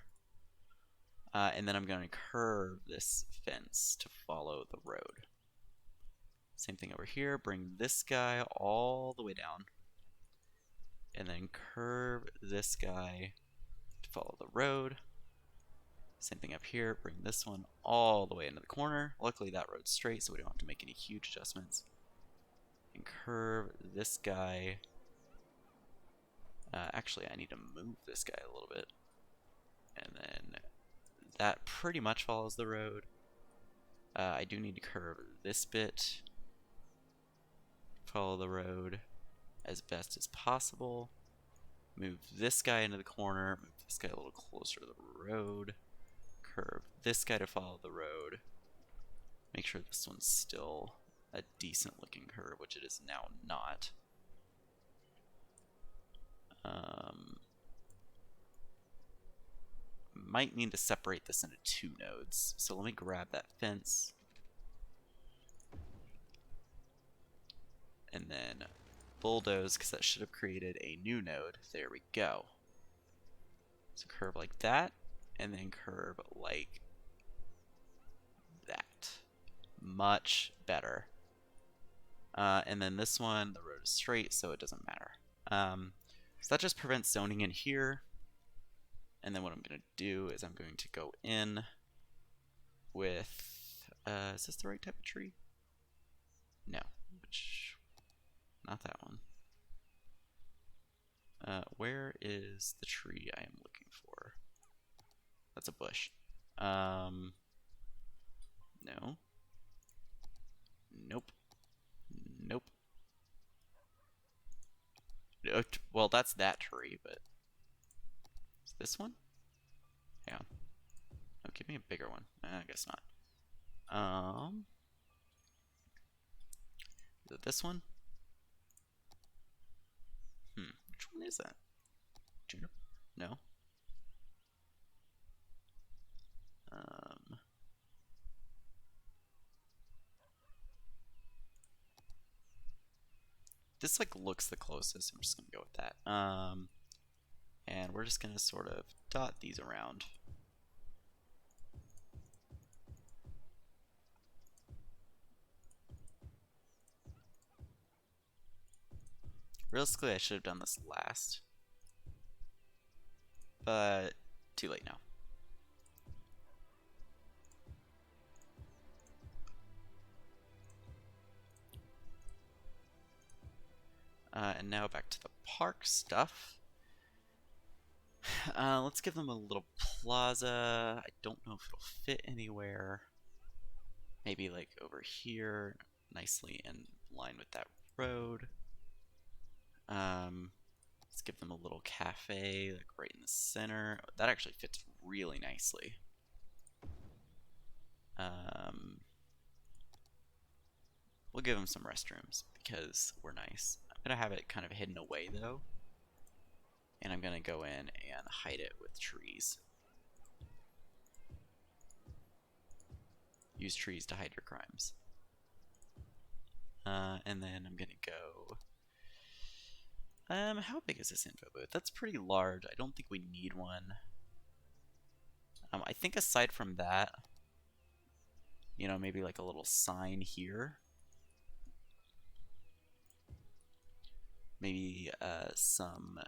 And then I'm going to curve this fence to follow the road. Same thing over here, bring this guy all the way down. And then curve this guy to follow the road. Same thing up here, bring this one all the way into the corner. Luckily that road's straight, so we don't have to make any huge adjustments. And curve this guy. Actually, I need to move this guy a little bit. And then that pretty much follows the road. I do need to curve this bit, follow the road as best as possible. Move this guy into the corner, move this guy a little closer to the road. Curve this guy to follow the road. Make sure this one's still a decent looking curve, which it is now not. Might need to separate this into two nodes. So let me grab that fence. And then bulldoze, because that should have created a new node. There we go. So curve like that, and then curve like that. Much better. And then this one, the road is straight, so it doesn't matter. So that just prevents zoning in here. And then what I'm going to do is I'm going to go in with, is this the right type of tree? No, not that one. Where is the tree I am looking for? That's a bush. No. Nope. Nope. Well, that's that tree, but is this one? Yeah. Oh, give me a bigger one. I guess not. Is it this one? Which one is that? Juniper? No. This like looks the closest. I'm just gonna go with that. And we're just gonna sort of dot these around. Realistically, I should have done this last, but too late now. And now back to the park stuff. Let's give them a little plaza. I don't know if it'll fit anywhere. Maybe like over here, nicely in line with that road. Let's give them a little cafe, like right in the center. That actually fits really nicely. We'll give them some restrooms because we're nice. I'm gonna have it kind of hidden away though, and I'm gonna go in and hide it with trees. Use trees to hide your crimes. And then I'm gonna go. How big is this info booth? That's pretty large. I don't think we need one. I think aside from that, you know, maybe like a little sign here. Maybe some.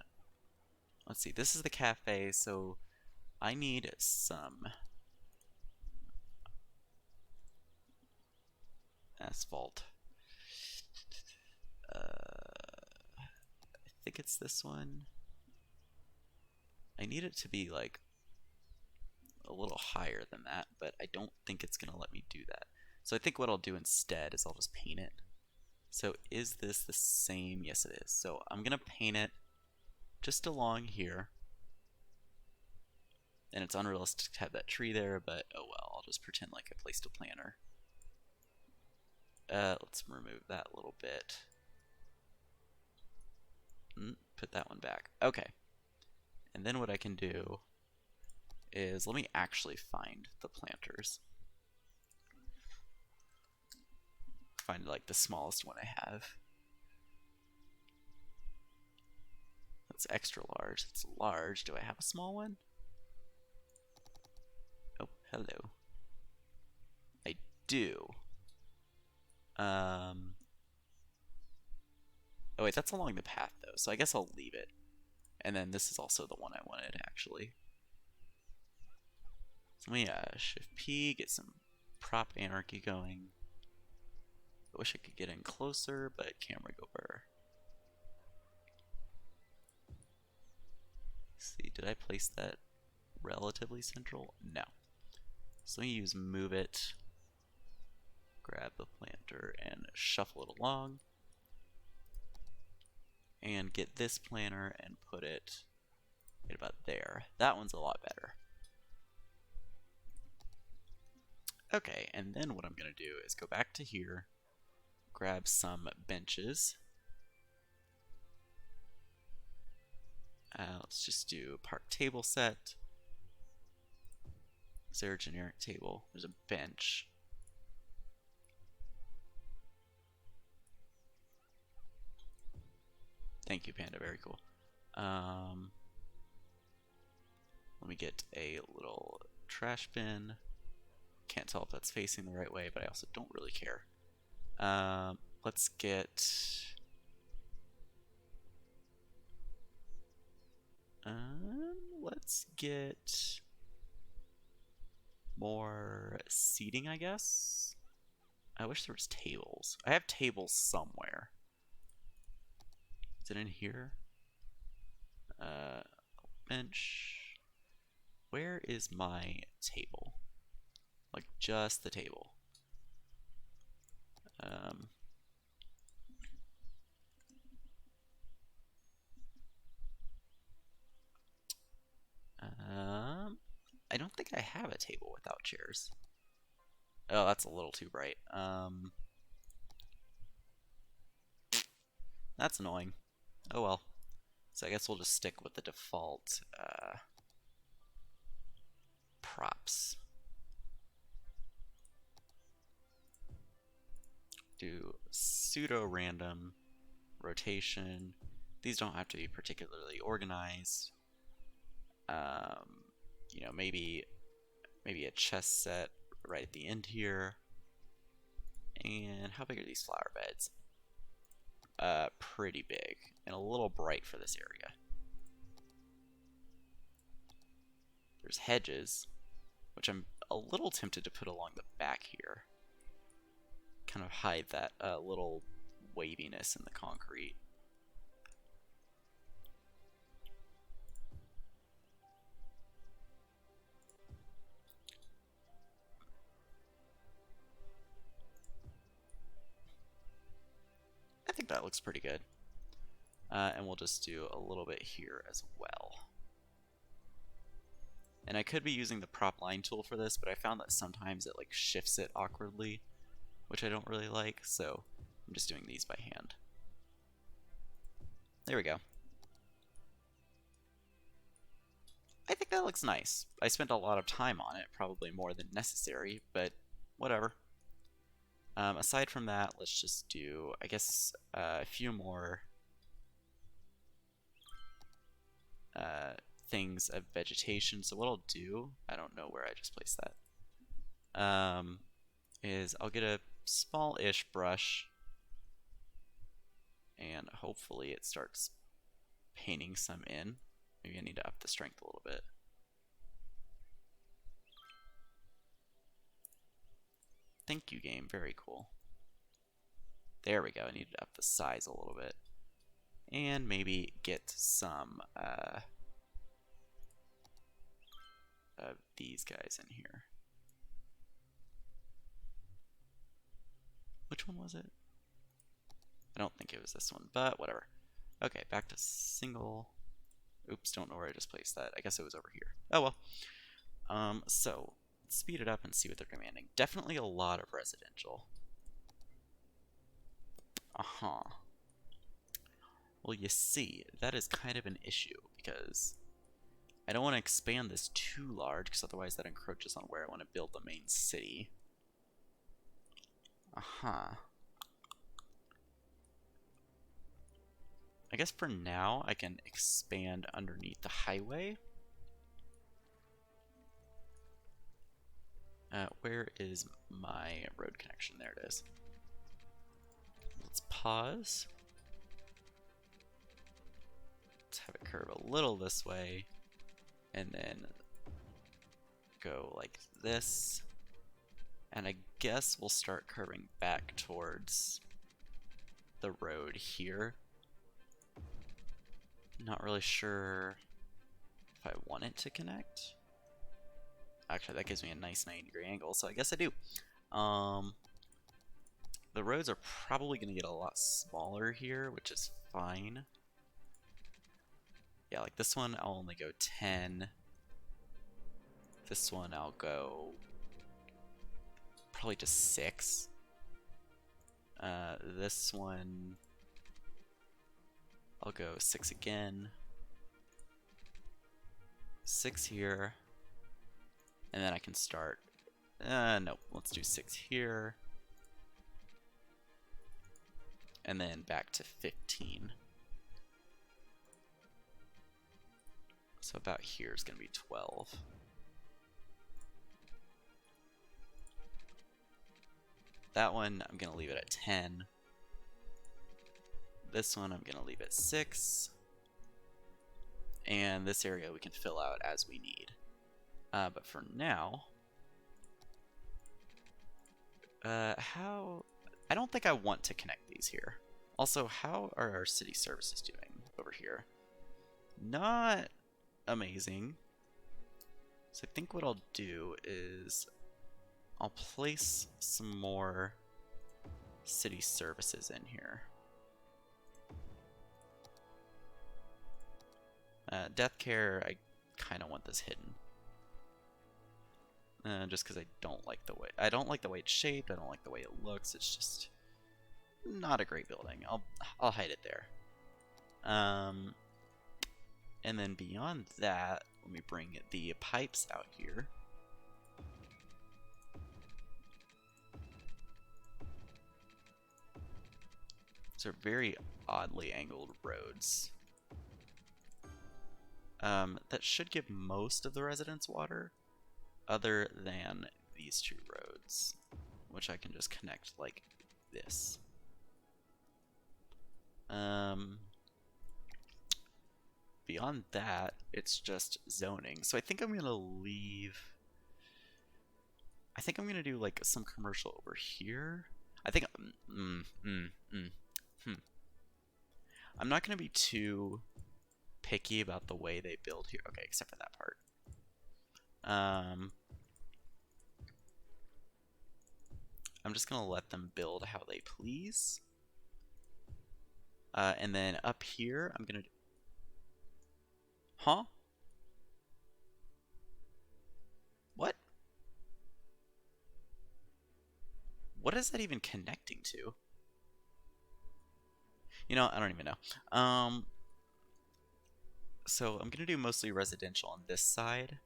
Let's see. This is the cafe, so I need some. asphalt. I think it's this one. I need it to be like a little higher than that, but I don't think it's gonna let me do that. So I think what I'll do instead is I'll just paint it. So is this the same? Yes, it is. So I'm gonna paint it just along here. And it's unrealistic to have that tree there, but oh well, I'll just pretend like I placed a planter. Let's remove that little bit. Put that one back. Okay. And then what I can do is let me actually find the planters. Find like the smallest one I have. That's extra large. It's large. Do I have a small one? Oh, hello. I do. Oh wait, that's along the path though, so I guess I'll leave it. And then this is also the one I wanted, actually. So let me Shift P, get some prop anarchy going. I wish I could get in closer, but camera go blur. Let's see, did I place that relatively central? No. So let me use move it, grab the planter and shuffle it along. And get this planter and put it right about there. That one's a lot better. Okay, and then what I'm going to do is go back to here, grab some benches. Let's just do park table set. Is there a generic table? There's a bench. Thank you, Panda. Very cool. Let me get a little trash bin. Can't tell if that's facing the right way, but I also don't really care. Let's get... let's get more seating, I guess. I wish there was tables. I have tables somewhere. Is it in here? Bench. Where is my table? Like just the table. I don't think I have a table without chairs. Oh, that's a little too bright. That's annoying. Oh well. So I guess we'll just stick with the default props. Do pseudo-random rotation. These don't have to be particularly organized. You know, maybe a chest set right at the end here. And how big are these flower beds? Pretty big and a little bright for this area. There's hedges, which I'm a little tempted to put along the back here. Kind of hide that little waviness in the concrete. I think that looks pretty good. And we'll just do a little bit here as well. And I could be using the prop line tool for this, but I found that sometimes it like shifts it awkwardly, which I don't really like, so I'm just doing these by hand. There we go. I think that looks nice. I spent a lot of time on it, probably more than necessary, but whatever. Aside from that, let's just do, I guess, a few more things of vegetation. So what I'll do, I don't know where I just placed that, is I'll get a small-ish brush, and hopefully it starts painting some in. Maybe I need to up the strength a little bit. Thank you, game. Very cool. There we go. I need to up the size a little bit. And maybe get some of these guys in here. Which one was it? I don't think it was this one, but whatever. Okay, back to single. Oops, don't know where I just placed that. I guess it was over here. Oh well. So let's speed it up and see what they're demanding. Definitely a lot of residential. Well, you see, that is kind of an issue because I don't want to expand this too large because otherwise that encroaches on where I want to build the main city. I guess for now I can expand underneath the highway. Where is my road connection? There it is. Let's pause. Let's have it curve a little this way and then go like this. And I guess we'll start curving back towards the road here. Not really sure if I want it to connect. Actually, that gives me a nice 90-degree angle, so I guess I do. The roads are probably going to get a lot smaller here, which is fine. Yeah, like this one, I'll only go 10. This one, I'll go probably just 6. This one, I'll go 6 again. 6 here. And then I can start. No, let's do 6 here. And then back to 15. So about here is going to be 12. That one, I'm going to leave it at 10. This one, I'm going to leave at 6. And this area we can fill out as we need. But for now, I don't think I want to connect these here. Also, how are our city services doing over here? Not amazing. So I think what I'll do is I'll place some more city services in here. Death care, I kind of want this hidden. Just because I don't like the way it's shaped. I don't like the way it looks. It's just not a great building. I'll hide it there. And then beyond that, let me bring the pipes out here. These are very oddly angled roads. That should give most of the residents water, other than these 2 roads, which I can just connect like this. Beyond that, it's just zoning. So I think I'm gonna do like some commercial over here. I think I'm not gonna be too picky about the way they build here. Okay, except for that part. I'm just gonna let them build how they please. And then up here, I'm gonna... Huh? What? What is that even connecting to? You know, I don't even know. So I'm gonna do mostly residential on this side.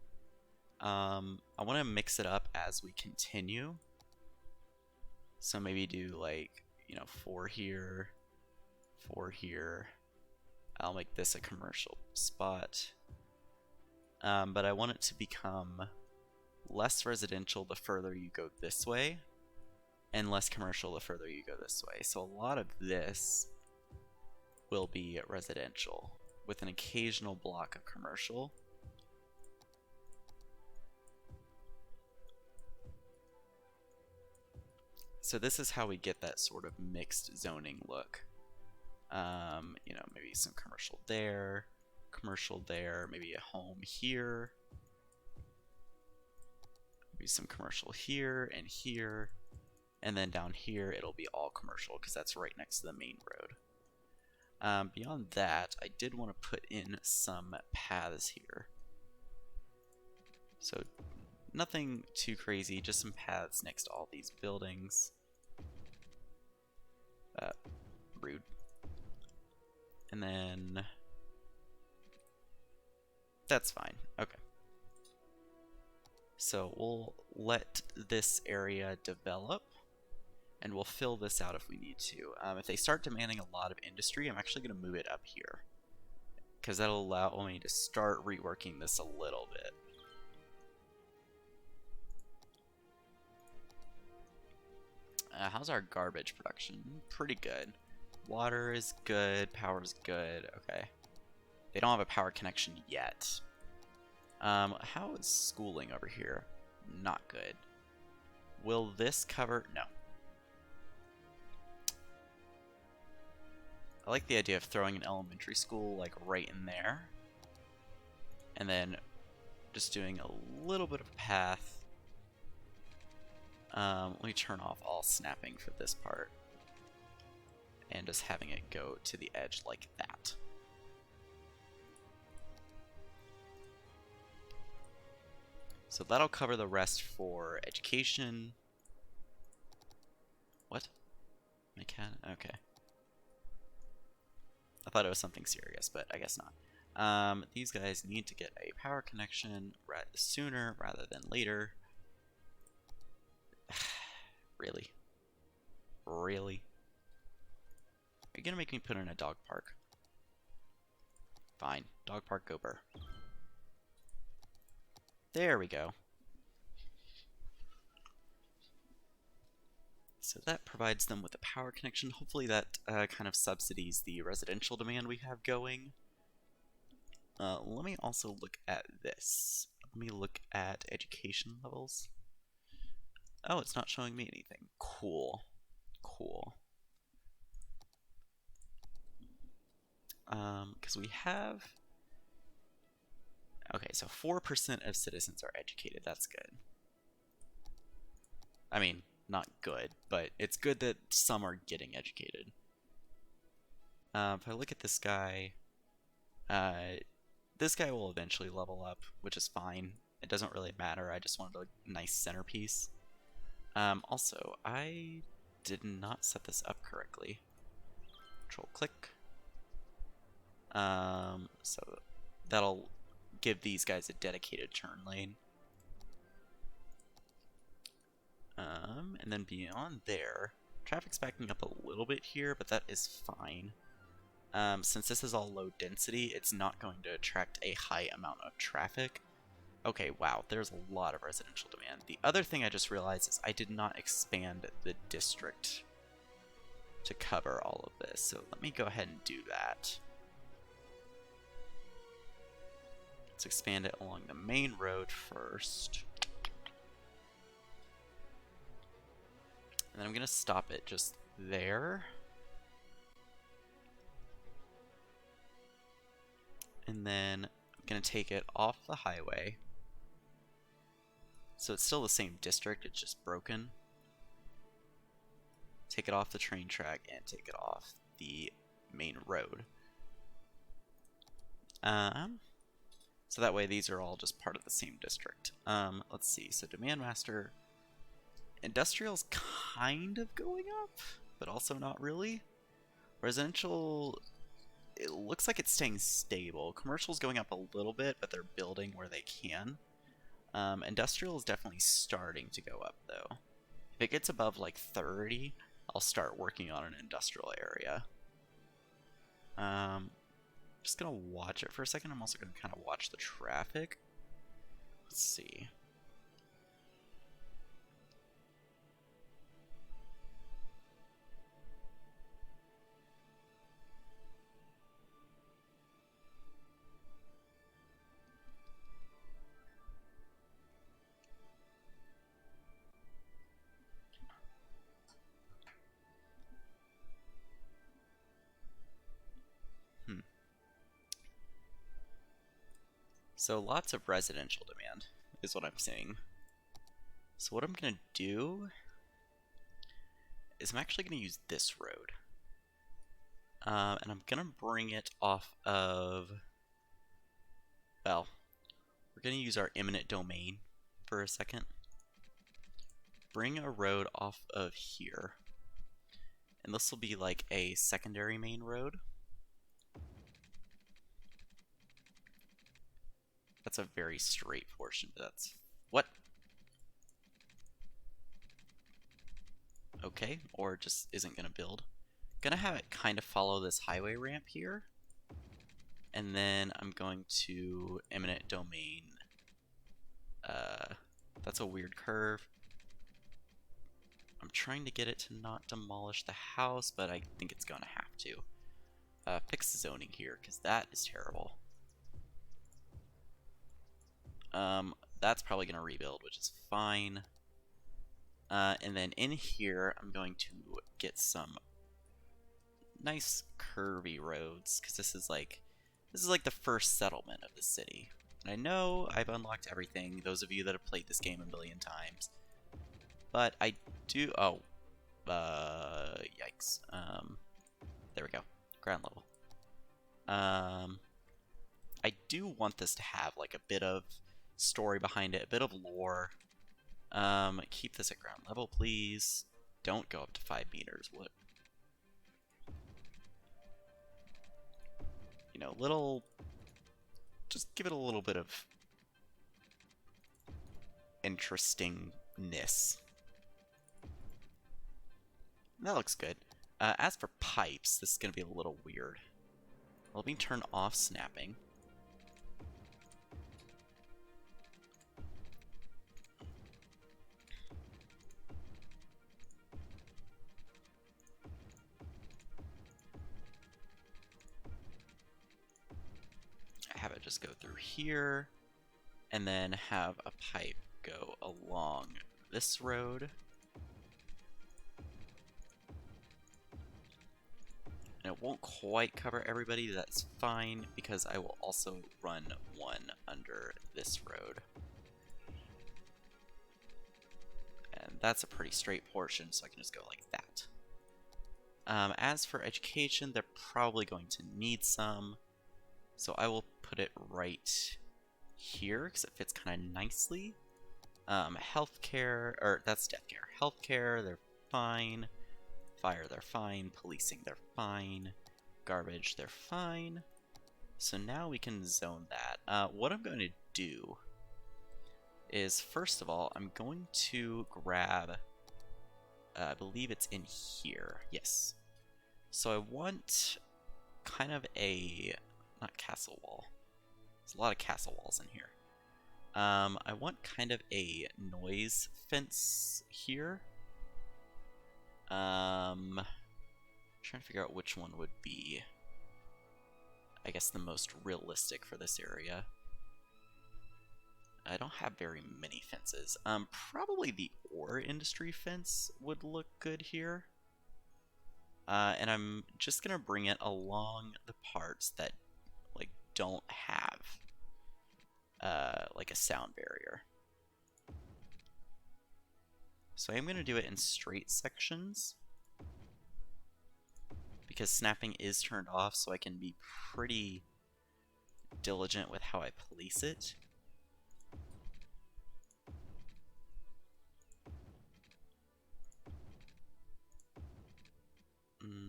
I want to mix it up as we continue. So maybe do like, 4 here, 4 here. I'll make this a commercial spot. But I want it to become less residential the further you go this way, and less commercial the further you go this way. So a lot of this will be residential, with an occasional block of commercial. So this is how we get that sort of mixed zoning look. You know, maybe some commercial there, maybe a home here, maybe some commercial here, and then down here it'll be all commercial because that's right next to the main road. Beyond that, I did want to put in some paths here. So nothing too crazy, just some paths next to all these buildings. Rude. And then that's fine. Okay. So we'll let this area develop, and we'll fill this out if we need to. If they start demanding a lot of industry, I'm actually going to move it up here, because that'll allow me to start reworking this a little bit. How's our garbage production? Pretty good. Water is good. Power is good. Okay. They don't have a power connection yet. How is schooling over here? Not good. Will this cover? No. I like the idea of throwing an elementary school like right in there. And then just doing a little bit of a path. Let me turn off all snapping for this part. And just having it go to the edge like that. So that'll cover the rest for education. What? Okay. I thought it was something serious, but I guess not. These guys need to get a power connection sooner rather than later. Really? Really? Are you gonna make me put in a dog park? Fine. Dog park Gober. There we go. So that provides them with a power connection. Hopefully that kind of subsidies the residential demand we have going. Let me also look at this. Let me look at education levels. Oh, it's not showing me anything. Cool. Cool. Because we have... Okay, so 4% of citizens are educated. That's good. I mean, not good, but it's good that some are getting educated. If I look at this guy will eventually level up, which is fine. It doesn't really matter. I just wanted a nice centerpiece. Also, I did not set this up correctly. Control click. So that'll give these guys a dedicated turn lane. And then beyond there, traffic's backing up a little bit here, but that is fine. Since this is all low density, it's not going to attract a high amount of traffic. Okay, wow, there's a lot of residential demand. The other thing I just realized is I did not expand the district to cover all of this, so let me go ahead and do that. Let's expand it along the main road first. And then I'm going to stop it just there. And then I'm going to take it off the highway. So it's still the same district, it's just broken. Take it off the train track and take it off the main road. So that way these are all just part of the same district. Let's see, so Demand Master... Industrial's kind of going up, but also not really. Residential, it looks like it's staying stable. Commercial's going up a little bit, but they're building where they can. Industrial is definitely starting to go up, though. If it gets above like 30, I'll start working on an industrial area. Just gonna watch it for a second. I'm also gonna kind of watch the traffic. Let's see. So lots of residential demand is what I'm seeing. So what I'm going to do is I'm actually going to use this road. And I'm going to bring it off of, well, we're going to use our eminent domain for a second. Bring a road off of here. And this will be like a secondary main road. That's a very straight portion. That's what? Okay, or just isn't gonna build. Gonna have it kind of follow this highway ramp here. And then I'm going to eminent domain. That's a weird curve. I'm trying to get it to not demolish the house, but I think it's gonna have to. Fix the zoning here, because that is terrible. That's probably gonna rebuild, which is fine. And then in here, I'm going to get some nice curvy roads, because this is like the first settlement of the city. And I know I've unlocked everything, those of you that have played this game a million times. But I do, yikes. There we go, ground level. I do want this to have like a bit of story behind it, a bit of lore. Keep this at ground level, please. Don't go up to 5 meters. What? You know, just give it a little bit of interestingness. That looks good. As for pipes, this is going to be a little weird. Let me turn off snapping. Have it just go through here, and then have a pipe go along this road. And it won't quite cover everybody, that's fine, because I will also run one under this road. And that's a pretty straight portion, so I can just go like that. As for education, they're probably going to need some. So I will put it right here, because it fits kind of nicely. Healthcare, or that's death care. Healthcare, they're fine. Fire, they're fine. Policing, they're fine. Garbage, they're fine. So now we can zone that. What I'm going to do is, first of all, I'm going to grab, I believe it's in here. Yes. So I want kind of a, not castle wall. There's a lot of castle walls in here. I want kind of a noise fence here. Trying to figure out which one would be, I guess, the most realistic for this area. I don't have very many fences. Probably the ore industry fence would look good here. And I'm just gonna bring it along the parts that like don't have like a sound barrier. So I'm gonna do it in straight sections because snapping is turned off, so I can be pretty diligent with how I police it.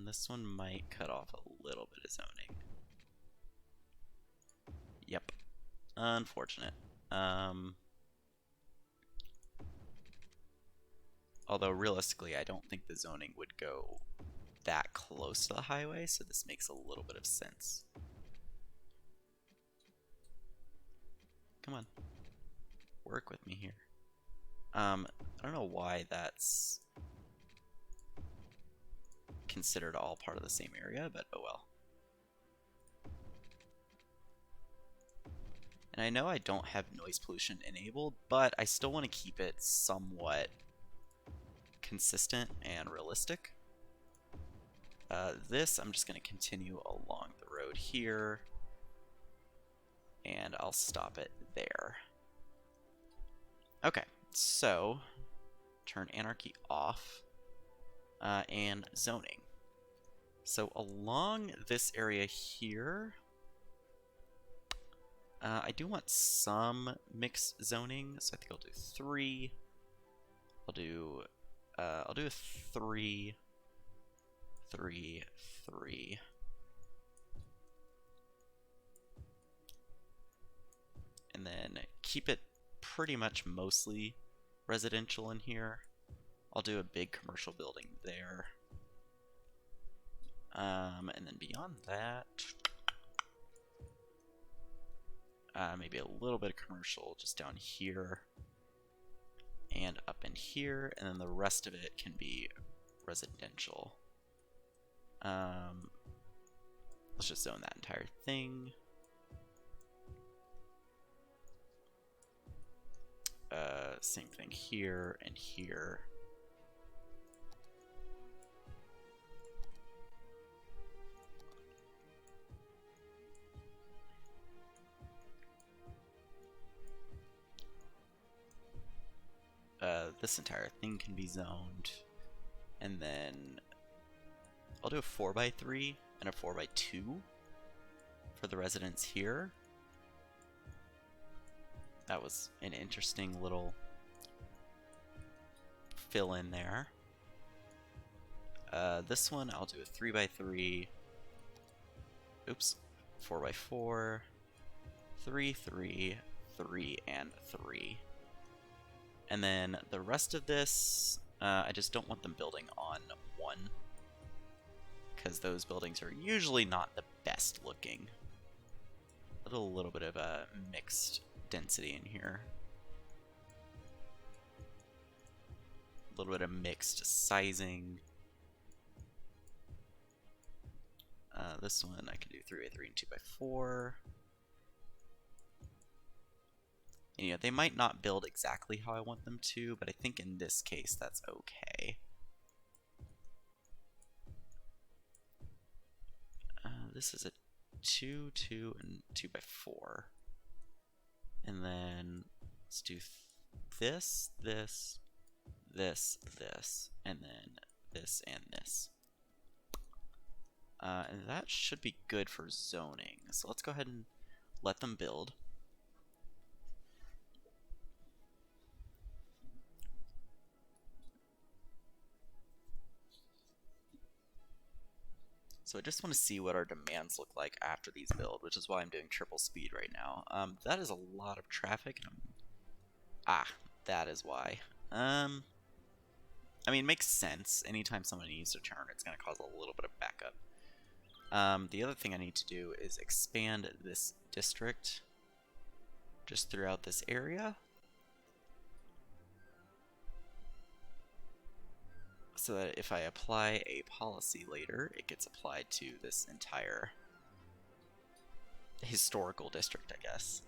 This one might cut off a little bit of zoning. Yep. Unfortunate. Although realistically, I don't think the zoning would go that close to the highway, so this makes a little bit of sense. Come on. Work with me here. I don't know why that's considered all part of the same area, but oh well. And I know I don't have noise pollution enabled, but I still want to keep it somewhat consistent and realistic. This I'm just going to continue along the road here. And I'll stop it there. Okay, so turn anarchy off and zoning. So along this area here, I do want some mixed zoning, so I think I'll do 3. I'll do a 3, 3, 3. And then keep it pretty much mostly residential in here. I'll do a big commercial building there. And then beyond that, maybe a little bit of commercial just down here and up in here, and then the rest of it can be residential. Let's just zone that entire thing. Same thing here and here. This entire thing can be zoned, and then I'll do a 4x3 and a 4x2 for the residents here. That was an interesting little fill in there. This one I'll do a 3x3. Oops, 4x4, 3, 3, 3, and 3. And then the rest of this, I just don't want them building on 1, because those buildings are usually not the best looking. A little bit of a mixed density in here. A little bit of mixed sizing. This one I can do 3x3 and 2x4. And, you know, they might not build exactly how I want them to, but I think in this case that's okay. This is a 2, 2, and 2x4. And then let's do this, this, this, this, and then this and this. And that should be good for zoning. So let's go ahead and let them build. So I just want to see what our demands look like after these build, which is why I'm doing triple speed right now. That is a lot of traffic. And that is why. I mean, it makes sense. Anytime someone needs to turn, it's going to cause a little bit of backup. The other thing I need to do is expand this district just throughout this area, so that if I apply a policy later, it gets applied to this entire historical district, I guess.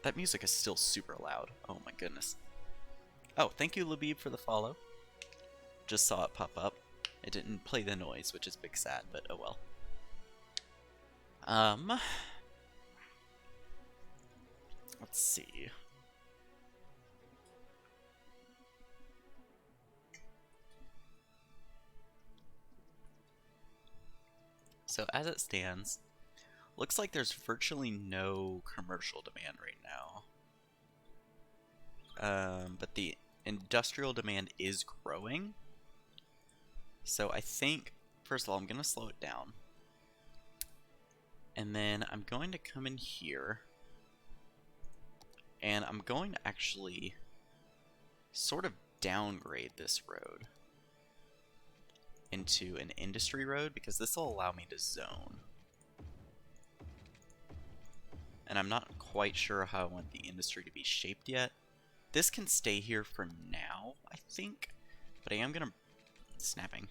That music is still super loud. Oh my goodness. Oh, thank you, Labib, for the follow. Just saw it pop up. It didn't play the noise, which is big sad, but oh well. Let's see. So as it stands, looks like there's virtually no commercial demand right now. But the industrial demand is growing. So I think, first of all, I'm going to slow it down. And then I'm going to come in here. And I'm going to actually sort of downgrade this road into an industry road, because this will allow me to zone. And I'm not quite sure how I want the industry to be shaped yet. This can stay here for now, I think. But I am going to... Snapping.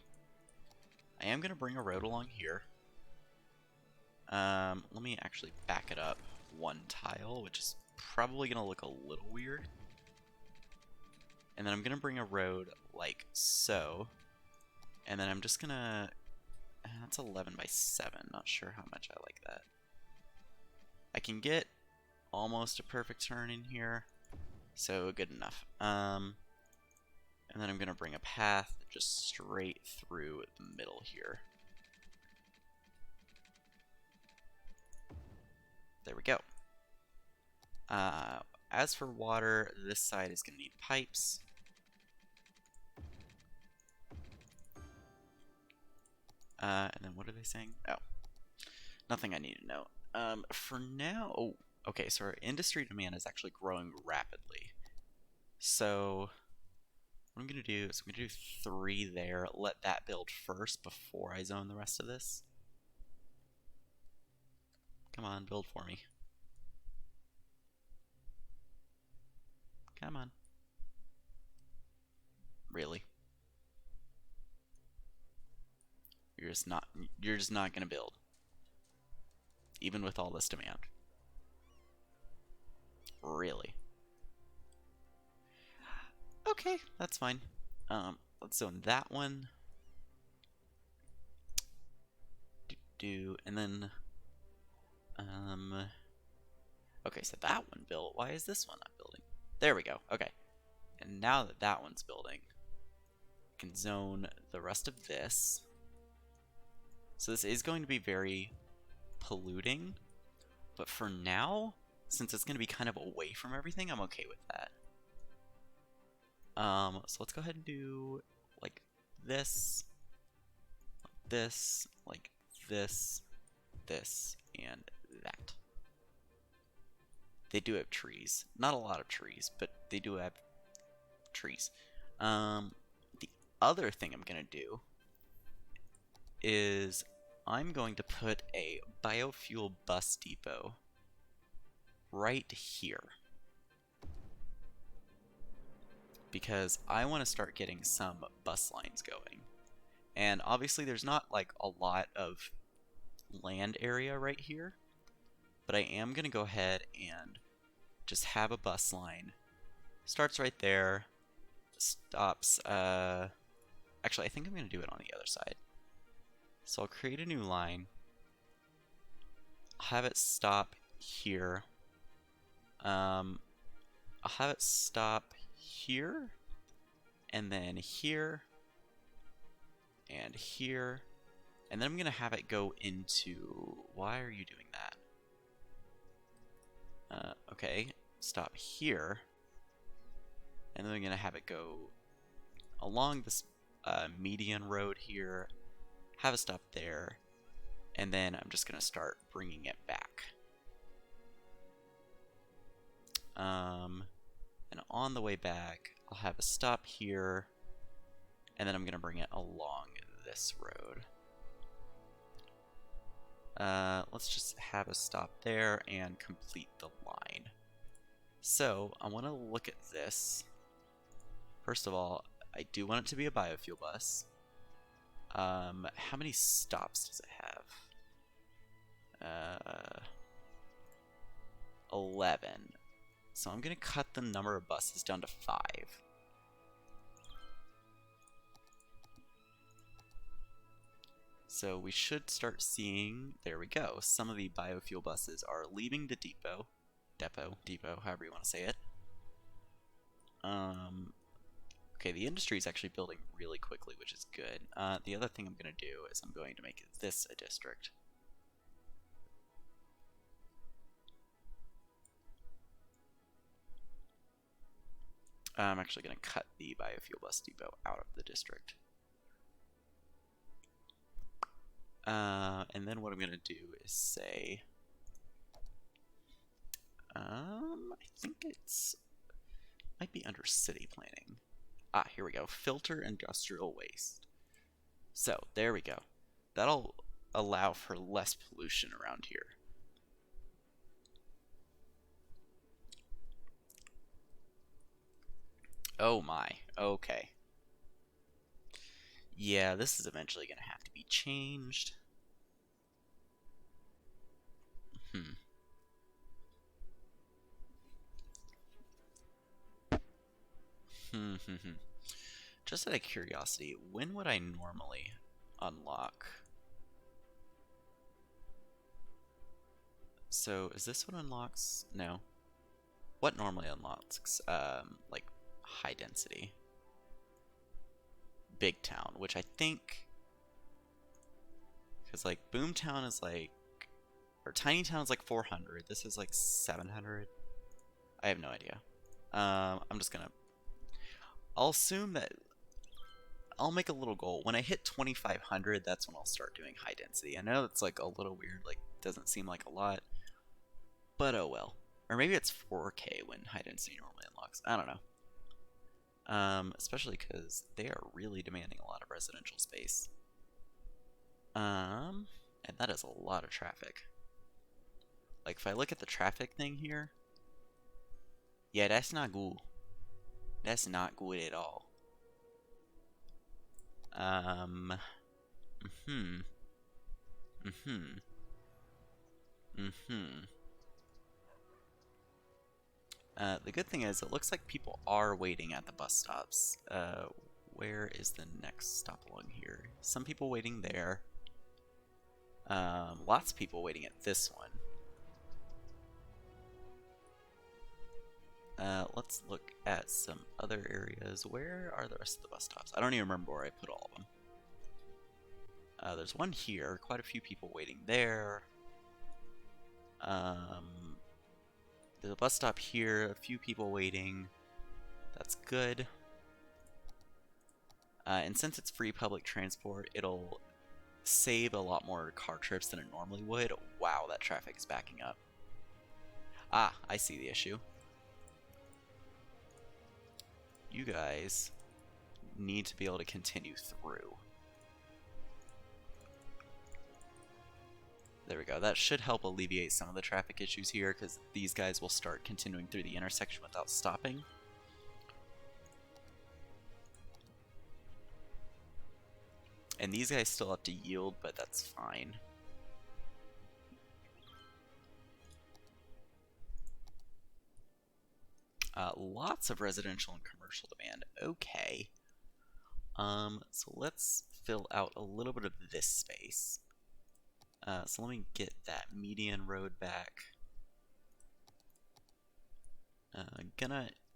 I am going to bring a road along here. Let me actually back it up 1 tile, which is probably going to look a little weird. And then I'm going to bring a road like so. And then I'm just gonna, that's 11 by 7, not sure how much I like that. I can get almost a perfect turn in here, so good enough. And then I'm gonna bring a path just straight through the middle here. There we go. As for water, this side is gonna need pipes. And then what are they saying? Oh, nothing I need to know. For now, oh, okay, so our industry demand is actually growing rapidly. So what I'm gonna do is I'm gonna do 3 there, let that build first before I zone the rest of this. Come on, build for me. Come on. Really? You're just not gonna build. Even with all this demand. Really? Okay, that's fine. Let's zone that one. And then okay, so that one built. Why is this one not building? There we go. Okay. And now that that one's building, I can zone the rest of this. So this is going to be very polluting, but for now, since it's going to be kind of away from everything, I'm okay with that. So let's go ahead and do like this, like this, and that. They do have trees. Not a lot of trees, but they do have trees. The other thing I'm going to do is I'm going to put a Biofuel Bus Depot right here. Because I want to start getting some bus lines going. And obviously there's not like a lot of land area right here, but I am going to go ahead and just have a bus line. Starts right there, stops, actually I think I'm going to do it on the other side. So I'll create a new line, I'll have it stop here, I'll have it stop here, and then here, and here, and then I'm going to have it go into, why are you doing that? Okay, stop here, and then I'm going to have it go along this median road here, have it stop there, and then I'm just going to start bringing it back. And on the way back, I'll have a stop here, and then I'm going to bring it along this road. Let's just have a stop there and complete the line. So I want to look at this. First of all, I do want it to be a biofuel bus. How many stops does it have? 11. So I'm going to cut the number of buses down to 5. So we should start seeing, there we go, some of the biofuel buses are leaving the depot, however you want to say it. Okay, the industry is actually building really quickly, which is good. The other thing I'm going to do is I'm going to make this a district. I'm actually going to cut the Biofuel Bus Depot out of the district. And then what I'm going to do is say, I think it's, might be under city planning. Ah, here we go. Filter industrial waste. So, there we go. That'll allow for less pollution around here. Oh my. Okay. Yeah, this is eventually going to have to be changed. Just out of curiosity, when would I normally unlock? So is this what unlocks? No. What normally unlocks like high density? Big town, which I think, because like Boomtown is like, or Tiny Town is like 400. This is like 700. I have no idea. I'm just gonna, I'll assume that I'll make a little goal. When I hit 2,500, that's when I'll start doing high density. I know it's like a little weird, like doesn't seem like a lot, but oh well. Or maybe it's 4K when high density normally unlocks. I don't know. Especially because they are really demanding a lot of residential space. And that is a lot of traffic. Like if I look at the traffic thing here, yeah, that's not good. That's not good at all. Mm-hmm. Mm-hmm. Mm-hmm. The good thing is it looks like people are waiting at the bus stops. Where is the next stop along here? Some people waiting there. Lots of people waiting at this one. Let's look at some other areas. Where are the rest of the bus stops? I don't even remember where I put all of them. There's one here. Quite a few people waiting there. There's a bus stop here. A few people waiting. That's good. And since it's free public transport, it'll save a lot more car trips than it normally would. Wow, that traffic is backing up. Ah, I see the issue. You guys need to be able to continue through. There we go. That should help alleviate some of the traffic issues here, because these guys will start continuing through the intersection without stopping. And these guys still have to yield, but that's fine. Lots of residential and commercial demand. Okay. So let's fill out a little bit of this space. So let me get that median road back.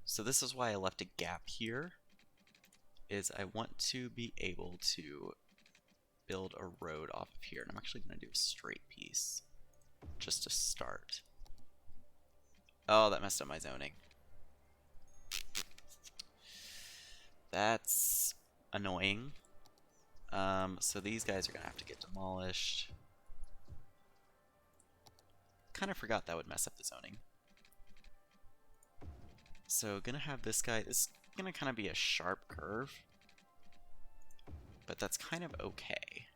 So this is why I left a gap here, is I want to be able to build a road off of here. And I'm actually going to do a straight piece just to start. Oh, that messed up my zoning. That's annoying. So these guys are going to have to get demolished. Kind of forgot that would mess up the zoning. So gonna have this guy. This is gonna kind of be a sharp curve, but that's kind of okay.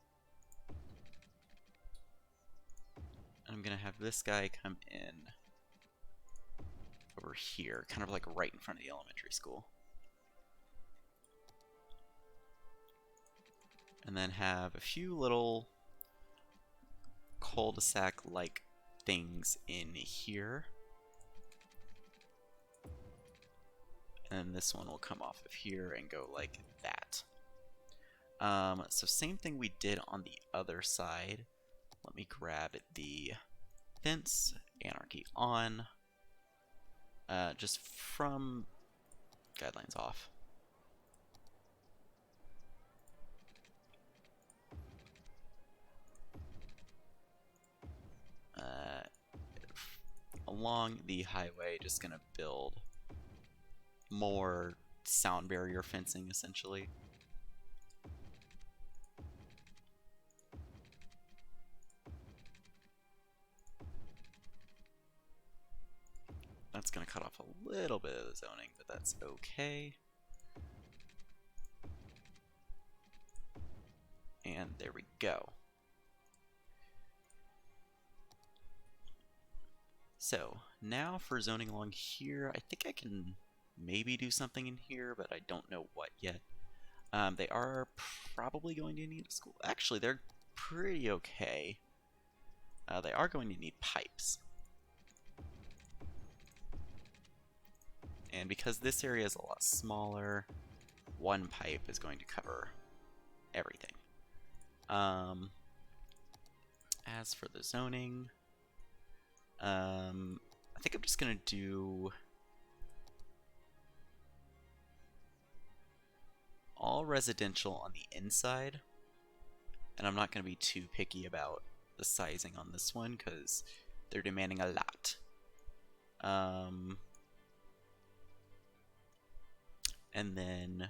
I'm gonna have this guy come in over here, kind of like right in front of the elementary school. And then have a few little cul-de-sac-like things in here. And this one will come off of here and go like that. So same thing we did on the other side. Let me grab the fence, anarchy on, just from guidelines off. Along the highway, just gonna build more sound barrier fencing, essentially. That's going to cut off a little bit of the zoning, but that's okay. And there we go. So now for zoning along here, I think I can maybe do something in here, but I don't know what yet. They are probably going to need a school. Actually, they're pretty okay. They are going to need pipes. And because this area is a lot smaller, one pipe is going to cover everything. As for the zoning, I think I'm just gonna do all residential on the inside, and I'm not gonna be too picky about the sizing on this one because they're demanding a lot. And then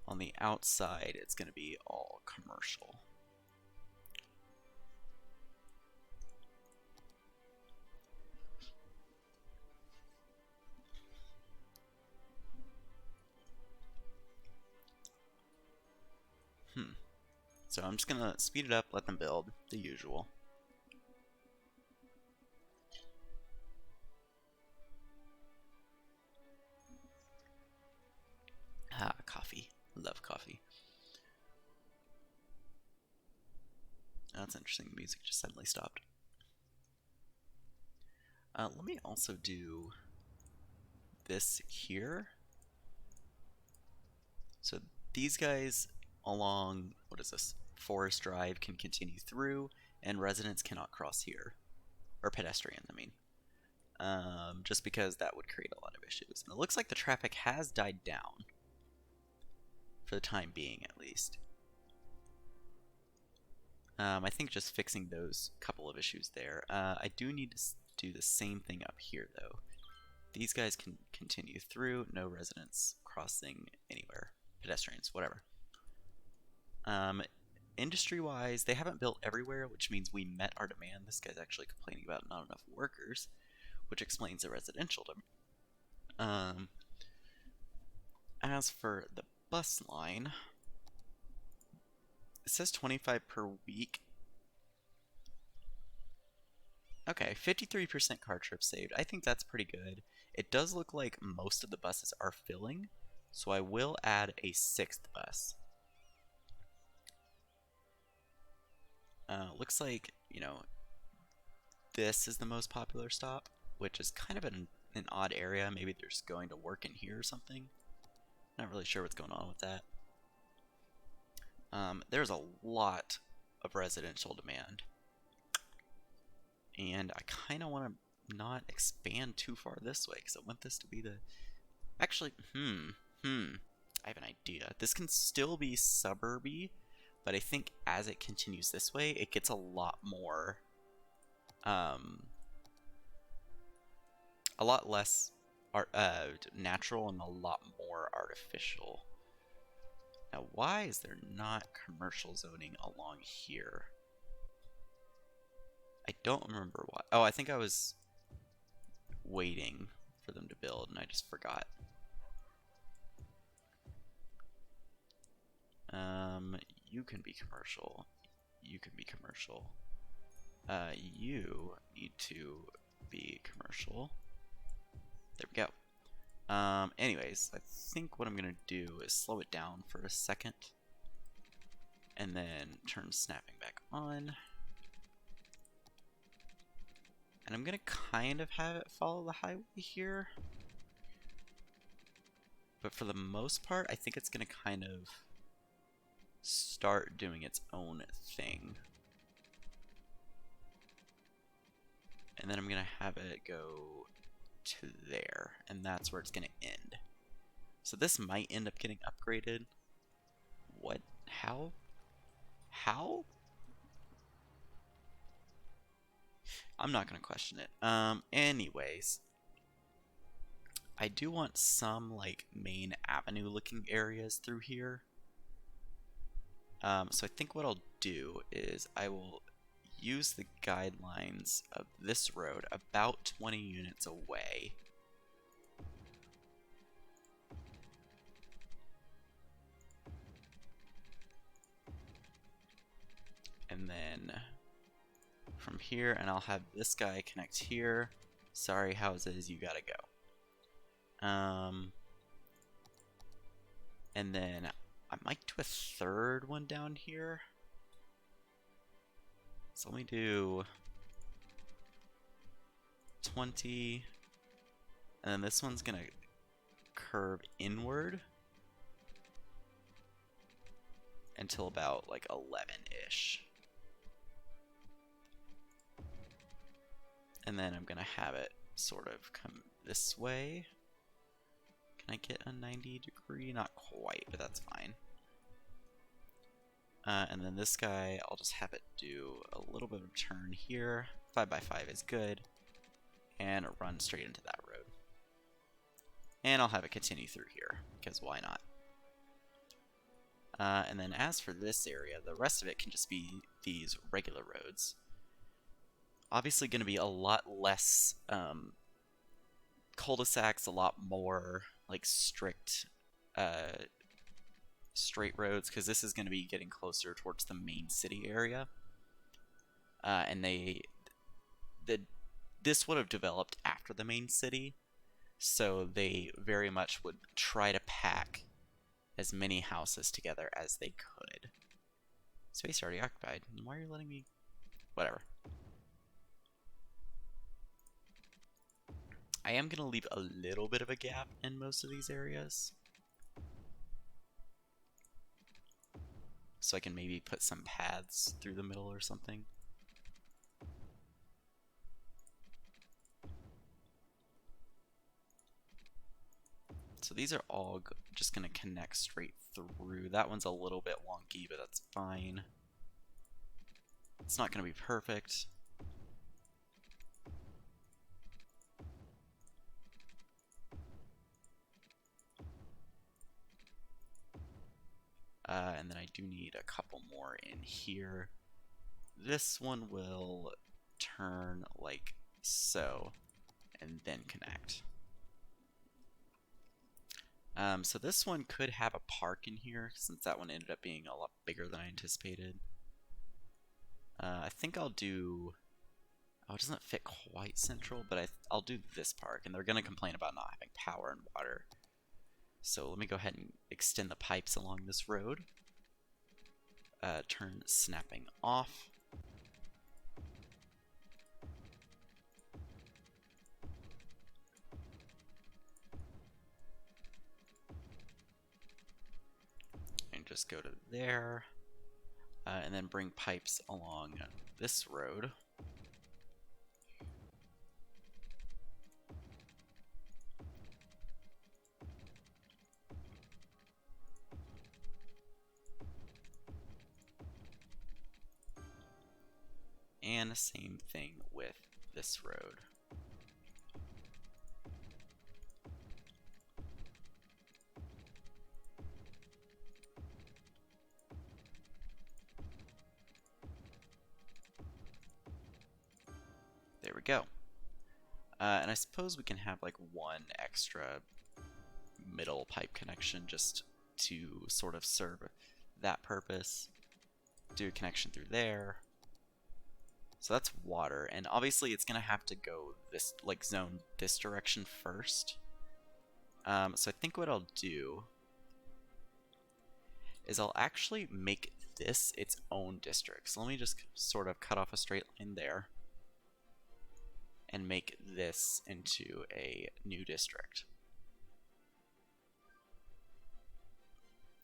on the outside, it's gonna be all commercial. So I'm just gonna speed it up, let them build, the usual. Ah, coffee. Love coffee. That's interesting, the music just suddenly stopped. Let me also do this here. So these guys along, what is this, Forest Drive can continue through, and residents cannot cross here. Or pedestrians, I mean. Just because that would create a lot of issues. And it looks like the traffic has died down. For the time being, at least. I think just fixing those couple of issues there. I do need to do the same thing up here, though. These guys can continue through, no residents crossing anywhere. Pedestrians, whatever. Industry-wise, they haven't built everywhere, which means we met our demand. This guy's actually complaining about not enough workers, which explains the residential demand. As for the bus line, it says 25 per week. Okay, 53% car trips saved. I think that's pretty good. It does look like most of the buses are filling, so I will add a 6th bus. Looks like, you know, this is the most popular stop, which is kind of an odd area. Maybe they're just going to work in here or something. Not really sure what's going on with that. There's a lot of residential demand. And I kind of want to not expand too far this way, because I want this to be the... Actually, I have an idea. This can still be suburby, but I think as it continues this way, it gets a lot more... a lot less natural and a lot more artificial. Now, why is there not commercial zoning along here? I don't remember why. Oh, I think I was waiting for them to build and I just forgot. You can be commercial. You can be commercial. You need to be commercial. There we go. Anyways, I think what I'm gonna do is slow it down for a second and then turn snapping back on. And I'm gonna kind of have it follow the highway here. But for the most part, I think it's gonna kind of start doing its own thing. And then I'm gonna have it go to there, and that's where it's gonna end. So this might end up getting upgraded. What? How? How? I'm not gonna question it. Anyways, I do want some like main avenue looking areas through here. So I think what I'll do is I will use the guidelines of this road about 20 units away. And then from here, and I'll have this guy connect here. Sorry, houses, you gotta go. And then I might do a third one down here. So let me do 20, and then this one's gonna curve inward. until about like 11-ish. And then I'm gonna have it sort of come this way. Can I get a 90-degree? Not quite, but that's fine. And then this guy, I'll just have it do a little bit of a turn here. 5x5 is good. And run straight into that road. And I'll have it continue through here, because why not? And then as for this area, the rest of it can just be these regular roads. Obviously going to be a lot less cul-de-sacs, a lot more like strict straight roads, because this is going to be getting closer towards the main city area. And this would have developed after the main city, so they very much would try to pack as many houses together as they could. Space already occupied. Why are you letting me... Whatever. I am going to leave a little bit of a gap in most of these areas, so I can maybe put some paths through the middle or something. So these are all just going to connect straight through. That one's a little bit wonky, but that's fine. It's not going to be perfect. And then I do need a couple more in here. This one will turn like so, and then connect. So this one could have a park in here, since that one ended up being a lot bigger than I anticipated. I think I'll do... Oh, it doesn't fit quite central, but I'll do this park, and they're going to complain about not having power and water. So let me go ahead and extend the pipes along this road. Turn snapping off. And just go to there. And then bring pipes along this road. And the same thing with this road. There we go. And I suppose we can have like one extra middle pipe connection just to sort of serve that purpose. Do a connection through there. So that's water, and obviously it's gonna have to go this, like, zone this direction first. So I think what I'll do is I'll actually make this its own district. So let me just sort of cut off a straight line there and make this into a new district.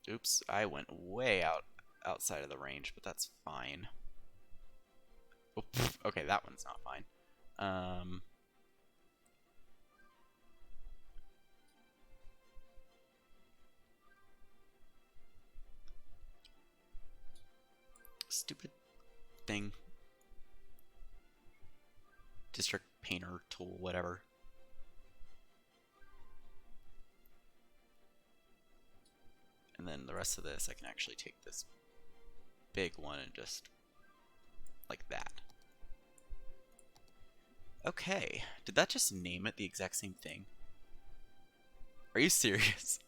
Oops, I went way outside of the range, but that's fine. Oh, okay, that one's not fine. Stupid thing. District painter tool, whatever. And then the rest of this, I can actually take this big one and just like that. Okay, did that just name it the exact same thing? Are you serious?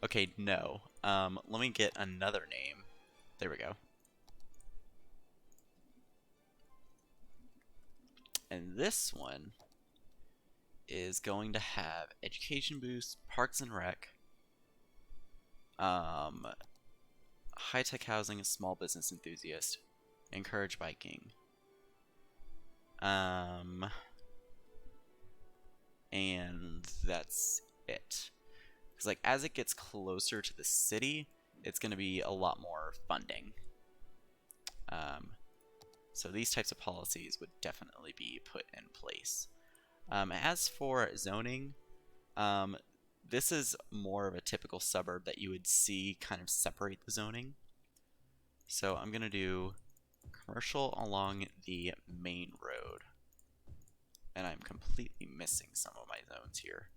Okay, no. Let me get another name. There we go. And this one is going to have education boost, parks and rec, high-tech housing, small business enthusiast, encourage biking. And that's it. Because, like, as it gets closer to the city, it's going to be a lot more funding. So these types of policies would definitely be put in place. As for zoning, this is more of a typical suburb that you would see kind of separate the zoning. So I'm going to do commercial along the main road. And I'm completely missing some of my zones here.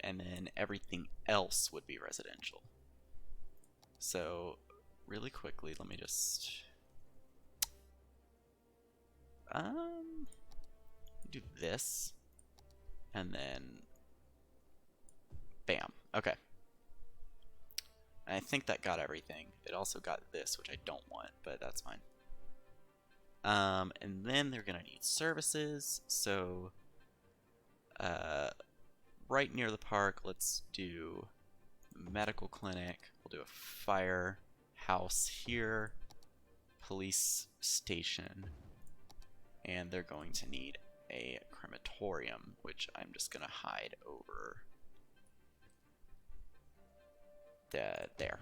And then everything else would be residential. So really quickly, let me just do this, and then bam. Okay. And I think that got everything. It also got this, which I don't want, but that's fine. And then they're gonna need services. So right near the park, let's do medical clinic. We'll do a firehouse here, police station, and they're going to need a crematorium, which I'm just gonna hide over there.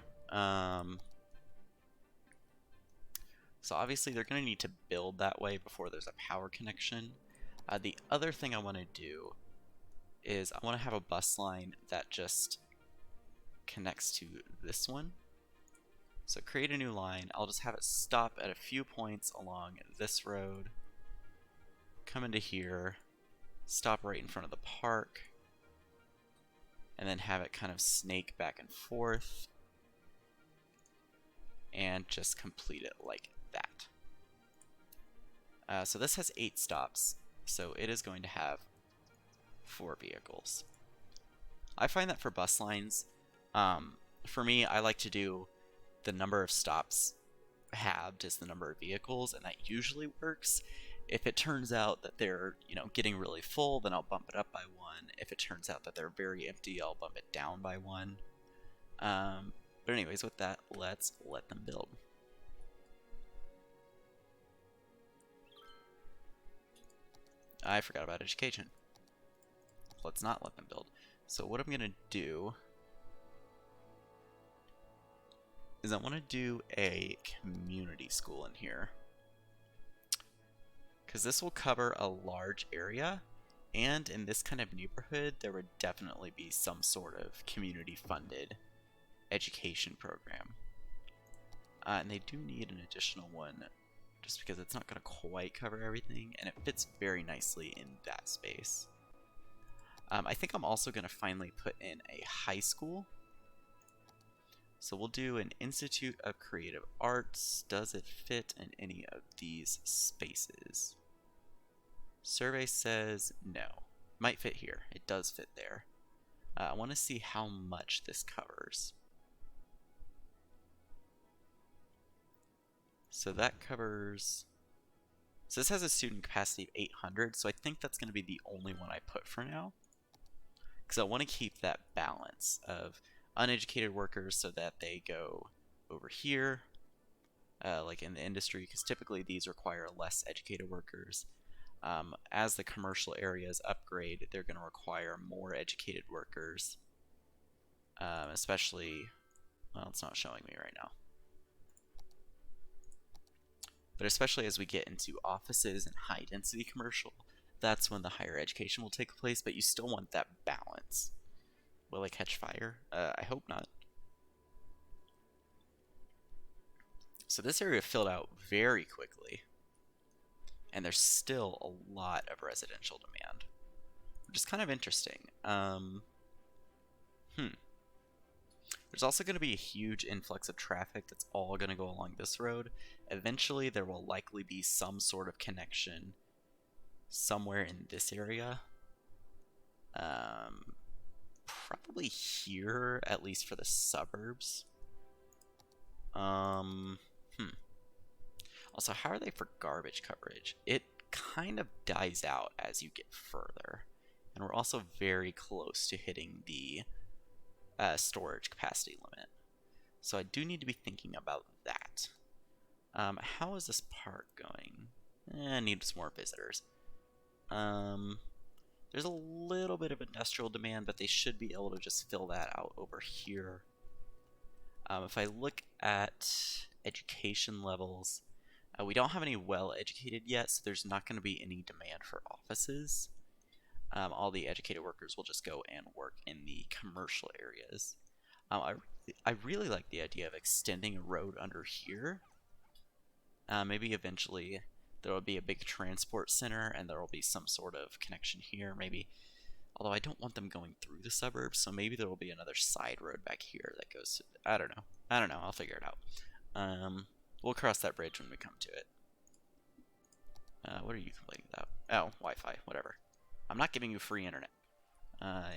So obviously they're going to need to build that way before there's a power connection. The other thing I want to do is I want to have a bus line that just connects to this one. So create a new line. I'll just have it stop at a few points along this road, come into here, stop right in front of the park, and then have it kind of snake back and forth, and just complete it like that. So this has 8 stops, so it is going to have 4 vehicles. I find that for bus lines, for me, I like to do the number of stops halved is the number of vehicles, and that usually works. If it turns out that they're, getting really full, then I'll bump it up by 1. If it turns out that they're very empty, I'll bump it down by 1. But anyways, with that, let's let them build. I forgot about education. Let's not let them build. So what I'm going to do is I want to do a community school in here, because this will cover a large area, and in this kind of neighborhood there would definitely be some sort of community funded education program. And they do need an additional one just because it's not going to quite cover everything, and it fits very nicely in that space. I think I'm also going to finally put in a high school. So we'll do an Institute of Creative Arts. Does it fit in any of these spaces? Survey says no. Might fit here. It does fit there. I want to see how much this covers. So that covers... So this has a student capacity of 800, so I think that's going to be the only one I put for now, because I want to keep that balance of uneducated workers so that they go over here, like in the industry, because typically these require less educated workers. As the commercial areas upgrade, they're going to require more educated workers, especially, well, it's not showing me right now, but especially as we get into offices and high density commercial, that's when the higher education will take place, but you still want that balance. Will I catch fire? I hope not. So this area filled out very quickly, and there's still a lot of residential demand, which is kind of interesting. There's also going to be a huge influx of traffic that's all going to go along this road. Eventually, there will likely be some sort of connection somewhere in this area. Probably here, at least for the suburbs. Also, how are they for garbage coverage? It kind of dies out as you get further. and we're also very close to hitting the storage capacity limit. So I do need to be thinking about that. How is this park going? Needs some more visitors. There's a little bit of industrial demand, but they should be able to just fill that out over here. If I look at education levels, we don't have any well-educated yet, so there's not going to be any demand for offices. All the educated workers will just go and work in the commercial areas. I really like the idea of extending a road under here. Maybe eventually there will be a big transport center and there will be some sort of connection here. Maybe, although I don't want them going through the suburbs, so maybe there will be another side road back here that goes to, I don't know. I'll figure it out. We'll cross that bridge when we come to it. What are you complaining about? Oh, Wi-Fi, whatever. I'm not giving you free internet.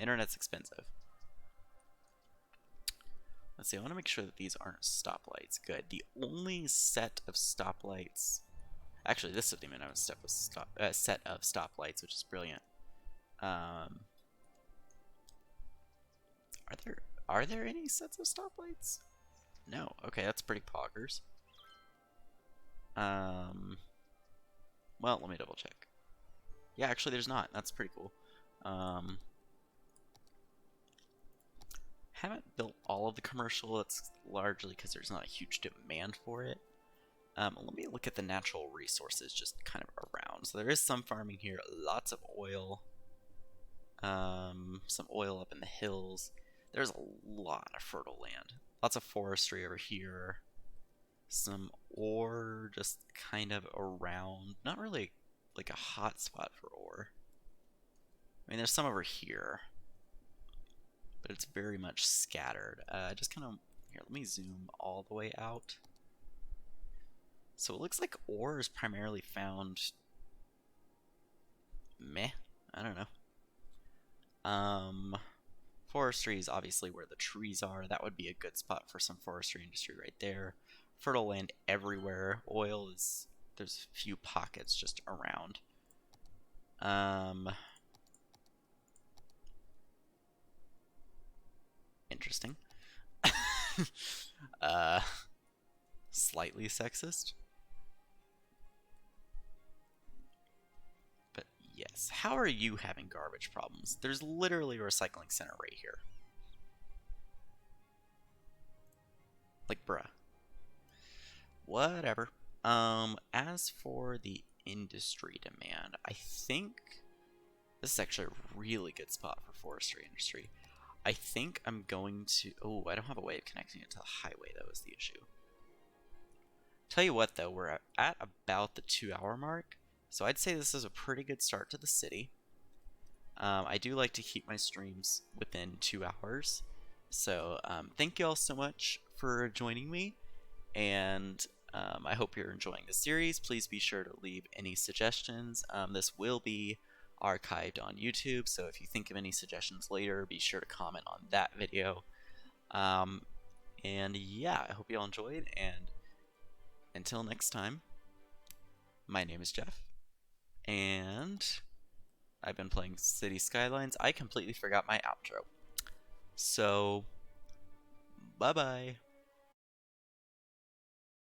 Internet's expensive. Let's see, I want to make sure that these aren't stoplights. Good. The only set of stoplights... Actually, this isn't even a set of stoplights, which is brilliant. Are there any sets of stoplights? No. Okay, that's pretty poggers. Well, let me double check. Yeah, actually, there's not. That's pretty cool. Haven't built all of the commercial. That's largely because there's not a huge demand for it. Let me look at the natural resources just kind of around. So there is some farming here, lots of oil, some oil up in the hills. There's a lot of fertile land, lots of forestry over here, some ore just kind of around, not really like a hot spot for ore. I mean, there's some over here, but it's very much scattered. Just kind of, here, let me zoom all the way out. So it looks like ore is primarily found, I don't know. Forestry is obviously where the trees are. That would be a good spot for some forestry industry right there. Fertile land everywhere. Oil is, there's a few pockets just around. Interesting. Slightly sexist. But yes, how are you having garbage problems? There's literally a recycling center right here. Like, bruh. Whatever. As for the industry demand, I think this is actually a really good spot for forestry industry. I think I'm going to... Oh, I don't have a way of connecting it to the highway, though, is the issue. Tell you what, though, we're at about the 2-hour mark, so I'd say this is a pretty good start to the city. I do like to keep my streams within 2 hours, so thank you all so much for joining me, and I hope you're enjoying the series. Please be sure to leave any suggestions. This will be archived on YouTube, so if you think of any suggestions later, be sure to comment on that video. And yeah, I hope you all enjoyed, and until next time, my name is Jeff, and I've been playing City Skylines. I completely forgot my outro. So, bye-bye.